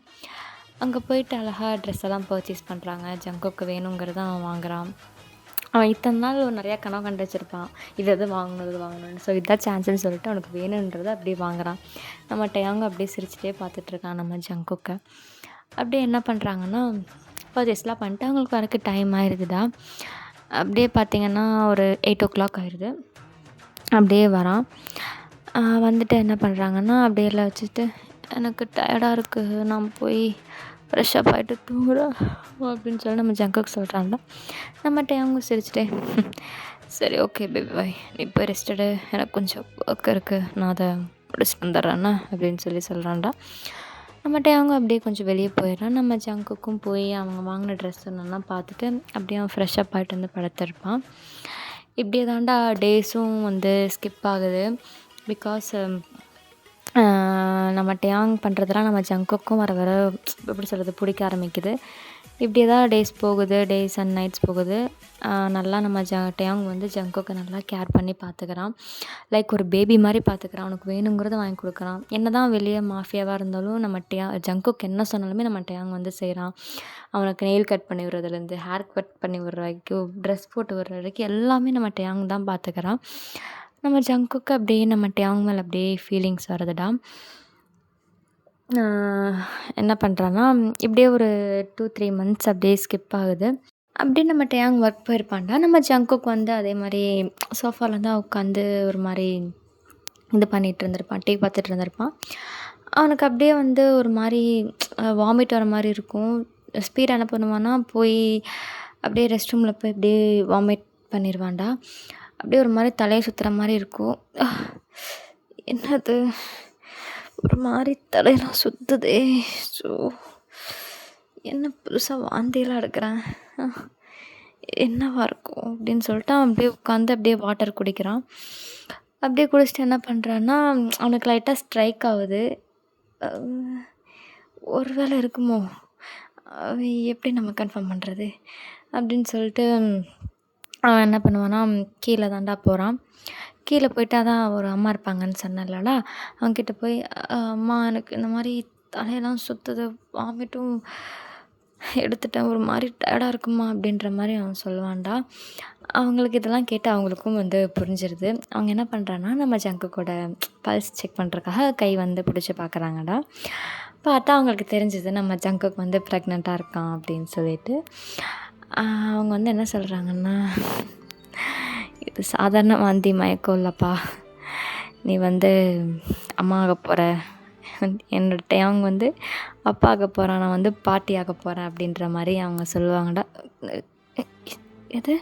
அங்கே போயிட்டு அழகாக ட்ரெஸ் எல்லாம் பர்ச்சேஸ் பண்ணுறாங்க. ஜங்குக்கு வேணுங்கிறத அவன் வாங்குகிறான். அவன் இத்தனை நாள் நிறையா கனவு கண்டு வச்சுருப்பான், இது வாங்கணும்னு. ஸோ இதுதான் சான்ஸ்ன்னு சொல்லிட்டு அவனுக்கு வேணுன்றதை அப்படியே வாங்குகிறான். நம்ம டேங்க அப்படியே சிரிச்சுட்டே பார்த்துட்ருக்கான் நம்ம ஜங்குக்கை. அப்படியே என்ன பண்ணுறாங்கன்னா பர்ச்சேஸ்லாம் பண்ணிட்டு அவங்களுக்கு வரக்கு டைம் ஆயிடுதுடா. அப்படியே பார்த்திங்கன்னா ஒரு 8 o'clock ஆயிடுது. அப்படியே வரான். வந்துட்டு என்ன பண்ணுறாங்கன்னா அப்படியே எல்லாம் வச்சுட்டு எனக்கு டயர்டாக இருக்குது, நான் போய் ஃப்ரெஷ்ஷப் ஆகிட்டு தூங்குறேன் அப்படின்னு சொல்லி நம்ம ஜங்குக்கு சொல்கிறாங்க. நம்ம டேங்க சிரிச்சுட்டே சரி ஓகே பேபி பாய், நீ போய் ரெஸ்ட் எடு, எனக்கு கொஞ்சம் ஒர்க் இருக்குது, நான் அதை முடிச்சுட்டு வந்துடுறேண்ணா அப்படின்னு சொல்கிறான்டா. நம்ம டேங்க அப்படியே கொஞ்சம் வெளியே போயிடுறான். நம்ம ஜங்குக்கும் போய் அவங்க வாங்கின ட்ரெஸ் ஒன்றெல்லாம் பார்த்துட்டு அப்படியே அவன் ஃப்ரெஷ்ஷப் ஆகிட்டு வந்து படுத்திருப்பான். இப்படியே தாண்டா டேஸும் வந்து ஸ்கிப் ஆகுது. பிகாஸ் நம்ம டேங் பண்ணுறதெல்லாம் நம்ம ஜங்குக்கும் வர எப்படி சொல்கிறது பிடிக்க ஆரம்பிக்குது. இப்படியே தான் டேஸ் போகுது, டேஸ் அண்ட் நைட்ஸ் போகுது. நல்லா நம்ம டேங் வந்து ஜங்குக்கு நல்லா கேர் பண்ணி பார்த்துக்கிறான். லைக் ஒரு பேபி மாதிரி பார்த்துக்கிறான். அவனுக்கு வேணுங்கிறத வாங்கி கொடுக்குறான். என்ன தான் வெளியே மாஃபியாவாக இருந்தாலும் நம்ம ஜங்குக்கு என்ன சொன்னாலுமே நம்ம டேங் வந்து செய்கிறான். அவனுக்கு நெயில் கட் பண்ணி விடுறதுலேருந்து ஹேர் கட் பண்ணி விடுற வரைக்கும், ட்ரெஸ் போட்டு விடுற வரைக்கும் எல்லாமே நம்ம டேங் தான் பார்த்துக்கிறான். நம்ம ஜங்குக்கு அப்படியே நம்ம டேங் மேலே அப்படியே ஃபீலிங்ஸ் வருதுடா. என்ன பண்ணுறான்னா இப்படியே ஒரு 2-3 months அப்படியே ஸ்கிப் ஆகுது. அப்படியே நம்ம டேங் ஒர்க் போயிருப்பான்டா. நம்ம ஜங்குக்கு வந்து அதே மாதிரி சோஃபாவில் தான் உட்காந்து ஒரு மாதிரி இது பண்ணிகிட்டு இருந்திருப்பான், டிவி பார்த்துட்டு இருந்திருப்பான். அவனுக்கு அப்படியே வந்து ஒரு மாதிரி வாமிட் வர மாதிரி இருக்கும். ஸ்பீடாக என்ன பண்ணுவான்னா போய் அப்படியே ரெஸ்ட் ரூமில் போய் அப்படியே வாமிட் பண்ணிடுவான்டா. அப்படியே ஒரு மாதிரி தலையை சுற்றுற மாதிரி இருக்கும். என்னது ஒரு மாதிரி தலையெல்லாம் சுற்றுதே. ஸோ என்ன புதுசாக வாந்தியெல்லாம் எடுக்கிறேன், என்னவா இருக்கும் அப்படின்னு சொல்லிட்டு அவன் அப்படியே உட்காந்து அப்படியே வாட்டர் குடிக்கிறான். அப்படியே குடிச்சிட்டு என்ன பண்ணுறான்னா, அவனுக்கு லைட்டாக ஸ்ட்ரைக் ஆகுது. ஒரு வேளை இருக்குமோ, எப்படி நம்ம கன்ஃபார்ம் பண்ணுறது அப்படின்னு சொல்லிட்டு அவன் என்ன பண்ணுவான்னா, கீழே தாண்டா போகிறான். கீழே போயிட்டு அதான் ஒரு அம்மா இருப்பாங்கன்னு சொன்னேன்லடா, அவங்ககிட்ட போய் அம்மா எனக்கு இந்த மாதிரி தலையெல்லாம் சுற்றுது, வாமிட்டும் எடுத்துட்டேன், ஒரு மாதிரி டயர்டாக இருக்குமா அப்படின்ற மாதிரி அவன் சொல்லுவான்டா. அவங்களுக்கு இதெல்லாம் கேட்டு அவங்களுக்கும் புரிஞ்சிருது. அவங்க என்ன பண்ணுறான்னா, நம்ம ஜங்குக்கோட பல்ஸ் செக் பண்ணுறதுக்காக கை பிடிச்சி பார்க்குறாங்கடா. பார்த்தா அவங்களுக்கு தெரிஞ்சுது நம்ம ஜங்குக்கு ப்ரெக்னெண்ட்டாக இருக்கான் அப்படின்னு சொல்லிட்டு. அவங்க என்ன சொல்கிறாங்கன்னா, இது சாதாரண வாந்தி மயக்கம் இல்லைப்பா, நீ அம்மா ஆக போகிற, என்னோட டேயாங் அப்பா ஆக போகிறான், நான் பாட்டி ஆக போகிறேன் அப்படின்ற மாதிரி அவங்க சொல்லுவாங்கடா. எது,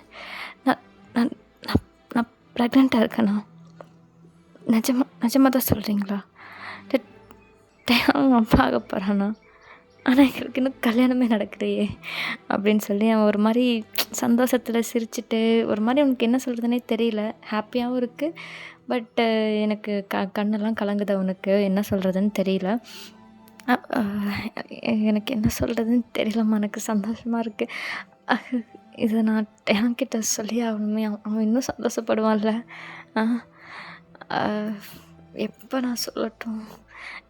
நான் நான் நான் நான் ப்ரெக்னெண்ட்டாக இருக்கேண்ணா? நிஜமாக தான் சொல்கிறீங்களா? டேயாங் அப்பா ஆக போகிறானா? ஆனால் எங்களுக்கு இன்னும் கல்யாணமே நடக்கலையே அப்படின்னு சொல்லி அவன் ஒரு மாதிரி சந்தோஷத்தில் சிரிச்சுட்டு, ஒரு மாதிரி அவனுக்கு என்ன சொல்கிறதுனே தெரியல. ஹாப்பியாகவும் இருக்குது, பட்டு எனக்கு கண்ணெல்லாம் கலங்குது, அவனுக்கு என்ன சொல்கிறதுன்னு தெரியல. எனக்கு என்ன சொல்கிறதுன்னு தெரியலம்மா, எனக்கு சந்தோஷமாக இருக்குது. இதை நான் டேயாங்கிட்ட சொல்லி ஆகணுமே, அவன் இன்னும் சந்தோஷப்படுவான்ல. எப்போ நான் சொல்லட்டும்?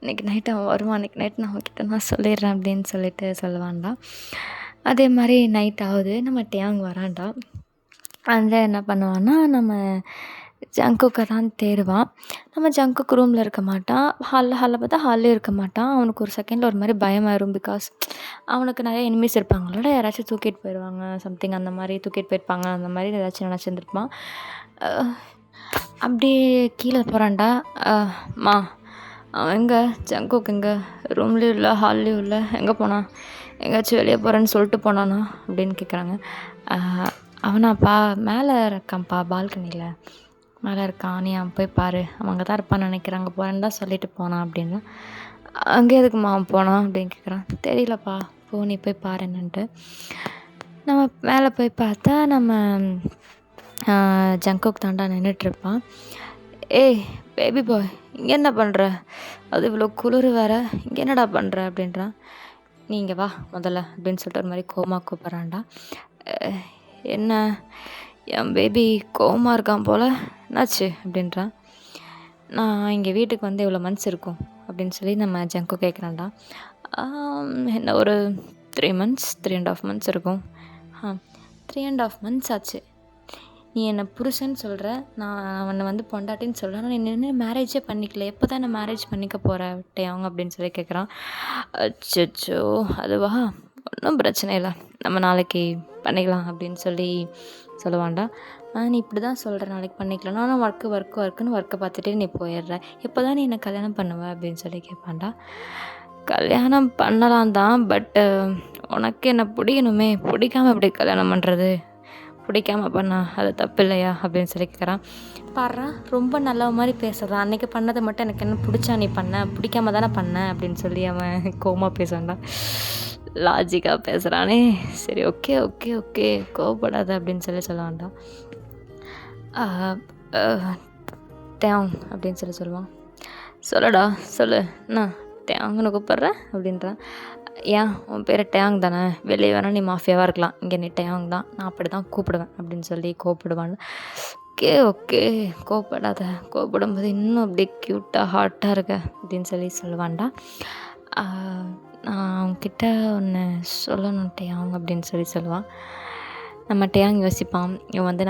இன்றைக்கி நைட்டு அவன் வருவான், இன்றைக்கி நைட்டு நான் அவன்கிட்ட நான் சொல்லிடுறேன் அப்படின்னு சொல்லிட்டு சொல்லுவான்டா. அதே மாதிரி நைட் ஆகுது, நம்ம டேயாங் வரான்டா. என்ன பண்ணுவான்னா, நம்ம ஜங்குக்கை தான் தேடுவான். நம்ம ஜங்குக்கு ரூமில் இருக்க மாட்டான், ஹாலில் பார்த்தா ஹால்லேயும் இருக்க மாட்டான். அவனுக்கு ஒரு செகண்டில் ஒரு மாதிரி பயமாயிரும். பிகாஸ் அவனுக்கு நிறைய எனிமீஸ் இருப்பாங்களோட, யாராச்சும் தூக்கிட்டு போயிடுவாங்க, சம்திங் அந்த மாதிரி தூக்கிட்டு போயிருப்பாங்க, அந்த மாதிரி ஏதாச்சும் நினச்சிருந்துருப்பான். அப்படியே கீழே போகிறான்டா. மா, அவன் எங்கே, ஜங்குக் எங்கே? ரூம்லேயும் இல்லை, ஹால்லேயும் இல்லை, எங்கே போனான்? எங்கேயாச்சும் வெளியே போகிறேன்னு சொல்லிட்டு போனானா அப்படின்னு கேட்குறாங்க. அவனாப்பா மேலே இருக்கான்ப்பா, பால்கனியில் மேலே இருக்கான், நீ அவன் போய் பாரு, அவன் அங்கே தான் இருப்பான்னு நினைக்கிறாங்க, போகிறேன்னு தான் சொல்லிட்டு போனான் அப்படின்னா. அங்கே எதுக்குமா அவன் போனான் அப்படின்னு கேட்குறான். தெரியலப்பா, போ நீ போய் பாரு என்னன்ட்டு. நம்ம மேலே போய் பார்த்தா நம்ம ஜங்குக் தாண்டா நின்றுட்டுருப்பான். ஏய் பேபி பாய், இங்கே என்ன பண்ணுற? அது இவ்வளோ குளிர் வேறு, இங்கே என்னடா பண்ணுற அப்படின்றான். நீ இங்கே வா முதல்ல அப்படின்னு சொல்லிட்டு ஒரு மாதிரி கோமா கூப்பிட்றான்டா. என்ன, என் பேபி கோவமாக இருக்கான் போல், என்னாச்சு அப்படின்றான். நான் இங்கே வீட்டுக்கு இவ்வளோ மந்த்ஸ் இருக்கும் அப்படின்னு சொல்லி நம்ம ஜங்கு கேட்குறான்டா. என்ன ஒரு 3 months 3.5 months இருக்கும். 3.5 months ஆச்சு. நீ என்னை புருஷன்னு சொல்கிற, நான் அவனை பொண்டாட்டின்னு சொல்கிறேன், ஆனால் நீ நின்று மேரேஜே பண்ணிக்கல, எப்போ தான் நான் மேரேஜ் பண்ணிக்க போகிறேன் டேயாங் அப்படின்னு சொல்லி கேட்குறான். அச்சோ அதுவா, ஒன்றும் பிரச்சனை இல்லை, நம்ம நாளைக்கு பண்ணிக்கலாம் அப்படின்னு சொல்லி சொல்லுவான்டா. நீ இப்படி தான் சொல்கிற, நாளைக்கு பண்ணிக்கலாம், ஆனால் ஒர்க்குன்னு ஒர்க்கை பார்த்துட்டு நீ போயிடுற, எப்போ தான் நீ என்னை கல்யாணம் பண்ணுவ அப்படின்னு சொல்லி கேட்பான்டா. கல்யாணம் பண்ணலாம் தான், பட்டு உனக்கு என்ன பிடிக்கணுமே, பிடிக்காமல் எப்படி கல்யாணம் பண்ணுறது, பிடிக்காமல் பண்ணா அது தப்பு இல்லையா அப்படின்னு சொல்லி கேட்குறான். பாடுறா, ரொம்ப நல்ல மாதிரி பேசுகிறான், அன்றைக்கி பண்ணதை மட்டும் எனக்கு என்ன பிடிச்சா நீ பண்ண, பிடிக்காம தானே பண்ண அப்படின்னு சொல்லி அவன் கோமா பேசுவான்டா. லாஜிக்காக பேசுகிறானே, சரி ஓகே ஓகே ஓகே கோவப்படாத அப்படின்னு சொல்லி சொல்லுவான்டா. டேயாங் அப்படின்னு சொல்லி சொல்லுவான். சொல்லடா சொல்லு, என்ன டேயாங்னு கூப்பிட்றேன் அப்படின்றான். ஏன் உன் பேர் டேயாங் தானே, வெளியே வேணால் நீ மாஃபியாவாக இருக்கலாம், இங்கே நீ டேயாங் தான், நான் அப்படி தான் கூப்பிடுவேன் அப்படின்னு சொல்லி கூப்பிடுவான். ஓகே ஓகே கோவப்படாத, கோவப்படும்போது இன்னும் அப்படியே க்யூட்டாக ஹாட்டாக இருக்க அப்படின்னு சொல்லி சொல்லுவான்டா. நான் அவங்கக்கிட்ட ஒன்று சொல்லணும் டேயாங் அப்படின்னு சொல்லி சொல்லுவான். நம்ம டேயாங் யோசிப்பான், இவன்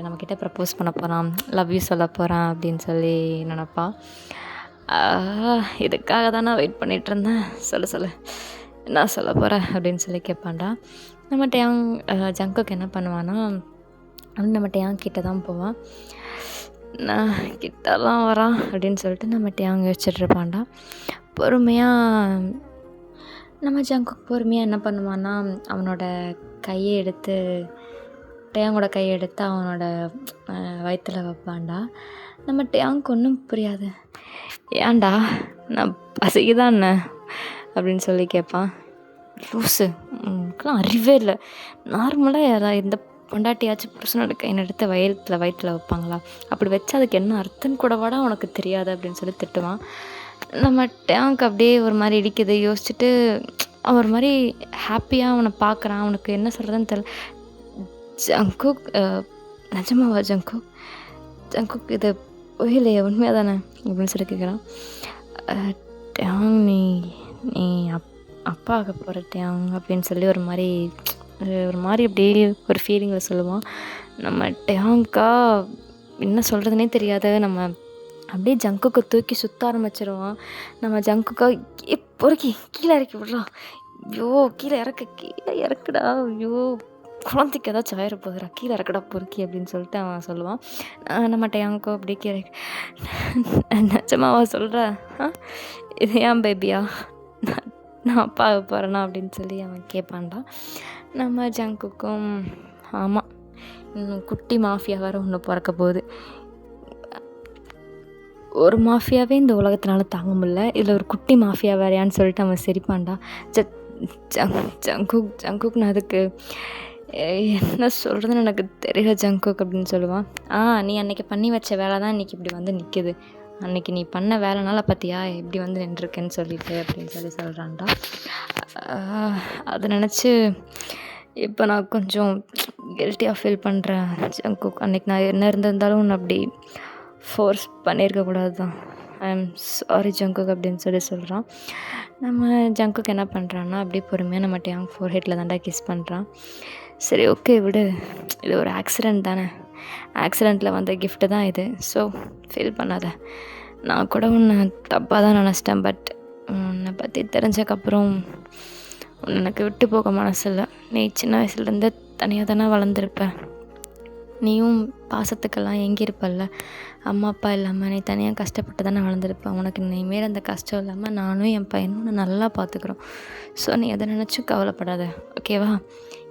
நம்மக்கிட்ட ப்ரப்போஸ் பண்ண போகிறான், லவ் யூ சொல்ல போகிறான் அப்படின்னு சொல்லி நினப்பான். இதுக்காக தான் நான் வெயிட் பண்ணிகிட்ருந்தேன், சொல்லு என்ன சொல்ல போகிற அப்படின்னு சொல்லி கேட்பான்டா. நம்ம டேயாங் ஜங்குக்கு என்ன பண்ணுவான்னா, நம்ம டேயாங் கிட்ட தான் போவான். நான் கிட்டலாம் வரான் அப்படின்னு சொல்லிட்டு நம்ம டேயாங் யோசிச்சுட்ருப்பான்டா. பொறுமையாக நம்ம ஜங்குக்கு பொறுமையாக என்ன பண்ணுவான்னா, அவனோட கையை எடுத்து டேயாங்கோட கையை எடுத்து அவனோட வயிற்றில் வைப்பான்டா. நம்ம டேயாங்க்கு ஒன்றும் புரியாது. ஏன்டா, நான் பசிக்குதான் என்ன அப்படின்னு சொல்லி கேட்பான். லூஸு, உனக்குலாம் அறிவே இல்லை. நார்மலாக யாராவது எந்த பொண்டாட்டியாச்சும் புருஷனோட கையை எடுத்து வயிற்றில் வைப்பாங்களா? அப்படி வச்சா அதுக்கு என்ன அர்த்தம்னு கூடவாடா உனக்கு தெரியாது அப்படின்னு சொல்லி திட்டுவான். நம்ம டேங்க் அப்படியே ஒரு மாதிரி இடிக்குது. யோசிச்சுட்டு அவன் ஒரு மாதிரி ஹாப்பியாக அவனை பார்க்குறான். அவனுக்கு என்ன சொல்கிறதுன்னு தெரியல. ஜங்குக், நிஜமாவா ஜங்குக்? ஜங்குக் இது இல்லையே, உண்மையாக தானே அப்படின்னு சொல்லி கேட்குறான். டேங், நீ நீ அப்பா ஆக போகிற டேங் அப்படின்னு சொல்லி ஒரு மாதிரி அப்படியே ஒரு ஃபீலிங்கில் சொல்லுவான். நம்ம டேங்க்கா என்ன சொல்கிறதுனே தெரியாத நம்ம அப்படியே ஜங்குக்கு தூக்கி சுற்ற ஆரம்பிச்சிருவான். நம்ம ஜங்குக்கா பொறுக்கி கீழே இறக்கி விட்றான். ஐயோ கீழே இறக்குடா, ஐயோ குழந்தைக்கு ஏதாச்சும் ஆயிர போகுதுடா, கீழே இறக்குடா பொறுக்கி அப்படின்னு சொல்லிட்டு அவன் சொல்லுவான். நம்ம டேங்கோ அப்படியே கீழே, நிஜமாவா சொல்கிற? இது ஏன் பேபியா, நான் அப்பா போகிறேன்னா அப்படின்னு சொல்லி அவன் கேட்பான்டா. நம்ம ஜங்குக்கும் ஆமாம், இன்னும் குட்டி மாஃபியா வேறு ஒன்று பிறக்க போகுது. ஒரு மாஃபியாவே இந்த உலகத்தினால தாங்க முடியல, இதில் ஒரு குட்டி மாஃபியா வேறையான்னு சொல்லிட்டு அவன் சிரிப்பான்டா. ஜங்குக் நான் அதுக்கு என்ன சொல்கிறதுன்னு எனக்கு தெரியல ஜங்குக் அப்படின்னு சொல்லுவான். நீ அன்றைக்கி பண்ணி வச்ச வேலை தான் இன்றைக்கி இப்படி வந்து நிற்கிது. அன்றைக்கி நீ பண்ண வேலைனால பார்த்தியா இப்படி வந்து நின்றுருக்கேன்னு சொல்லிட்டு அப்படின்னு சொல்லி சொல்கிறான்டா. அதை நினச்சி இப்போ நான் கொஞ்சம் கில்ட்டியாக ஃபீல் பண்ணுறேன் ஜங்குக். அன்றைக்கி நான் என்ன இருந்திருந்தாலும் உன்னை அப்படி ஃபோர்ஸ் பண்ணியிருக்கக்கூடாது தான். ஐ எம் சாரி ஜங்குக் அப்படின்னு சொல்லி சொல்கிறான். நம்ம ஜங்குக் என்ன பண்ணுறான்னா அப்படியே பொறுமையாக நம்ம டேங் ஃபோர்ஹெட்டில் தாண்டா கிஸ் பண்ணுறான். சரி ஓகே விடு, இது ஒரு ஆக்சிடெண்ட் தானே, ஆக்சிடெண்ட்டில் வந்த கிஃப்ட்டு தான் இது, ஸோ ஃபீல் பண்ணாத. நான் கூட உன்னை தப்பாக தான் நினச்சிட்டேன், பட் உன்னை பற்றி தெரிஞ்சக்கப்புறம் எனக்கு விட்டு போக மனசில்லை. நீ சின்ன வயசுலேருந்து தனியாக தானே வளர்ந்துருப்ப, நீயும் பாசத்துக்கெல்லாம் எங்கியிருப்பல்ல, அம்மா அப்பா இல்லாமல் நீ தனியாக கஷ்டப்பட்டு தானே வளர்ந்துருப்ப. உனக்கு இனிமேல் அந்த கஷ்டம் இல்லாமல் நானும் என் பையனும் உன்னை நல்லா பார்த்துக்குறோம். ஸோ நீ எதை நினச்சும் கவலைப்படாத, ஓகேவா?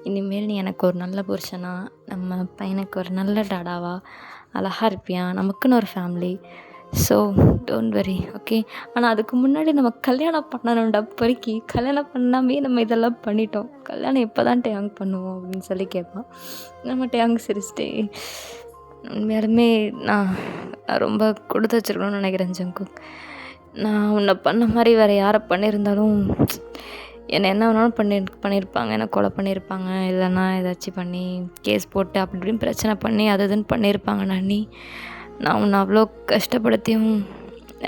இனிமேல் நீ எனக்கு ஒரு நல்ல புருஷனா, நம்ம பையனுக்கு ஒரு நல்ல டாடாவா அழகாக இருப்பியா, நமக்குன்னு ஒரு family. So don't worry, okay? ஆனால் அதுக்கு முன்னாடி நம்ம கல்யாணம் பண்ணணும்டா பொறுக்கி. கல்யாணம் பண்ணாமே நம்ம இதெல்லாம் பண்ணிட்டோம், கல்யாணம் எப்போ தான் டேங் பண்ணுவோம் அப்படின்னு சொல்லி கேட்பான். நம்ம டேங் சிரிச்சிட்டே, உண்மையாலுமே நான் ரொம்ப கொடுத்து வச்சுருக்கணும்னு நினைக்கிறேன் ஜங்குக். நான் உன்னை பண்ண மாதிரி வேறு யாரை பண்ணியிருந்தாலும் என்னை என்ன வேணாலும் பண்ணியிருப்பாங்க, என்னை கொலை பண்ணியிருப்பாங்க, இல்லைன்னா ஏதாச்சும் பண்ணி கேஸ் போட்டு அப்படி இப்படின்னு பிரச்சனை பண்ணி அது இதுன்னு பண்ணியிருப்பாங்க. நான் உன்னை அவ்வளோ கஷ்டப்படுத்தியும்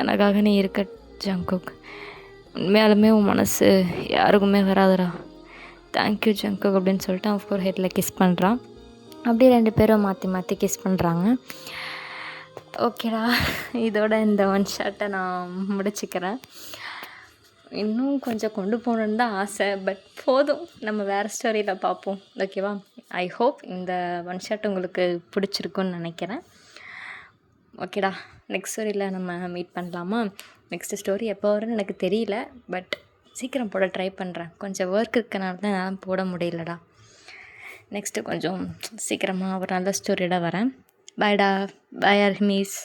எனக்காக நீ இருக்க ஜங்குக். உண்மையாலுமே உன் மனசு யாருக்குமே வராதுடா. தேங்க்யூ ஜங்குக் அப்படின்னு சொல்லிட்டு அவன் ஃபோர் ஹெட்டில் கிஸ் பண்ணுறான். அப்படியே 2 பேரும் மாற்றி கிஸ் பண்ணுறாங்க. ஓகேடா, இதோட இந்த ஒன் ஷாட்டை நான் முடிச்சுக்கிறேன். இன்னும் கொஞ்சம் கொண்டு போகணுன்னு தான் ஆசை, பட் போதும், நம்ம வேறு ஸ்டோரியில் பார்ப்போம், ஓகேவா? ஐ ஹோப் இந்த ஒன் ஷாட் உங்களுக்கு பிடிச்சிருக்குன்னு நினைக்கிறேன். ஓகேடா, நெக்ஸ்ட் ஸ்டோரியில் நம்ம மீட் பண்ணலாமா? நெக்ஸ்ட்டு ஸ்டோரி எப்போ வரும்னு எனக்கு தெரியல, பட் சீக்கிரம் போட ட்ரை பண்ணுறேன். கொஞ்சம் ஒர்க் இருக்கனால தான் என்னால் போட முடியலடா. நெக்ஸ்ட்டு கொஞ்சம் சீக்கிரமாக ஒரு நல்ல ஸ்டோரியோட வரேன். பாய்டா, பாய் அர்ஹிமீஸ்.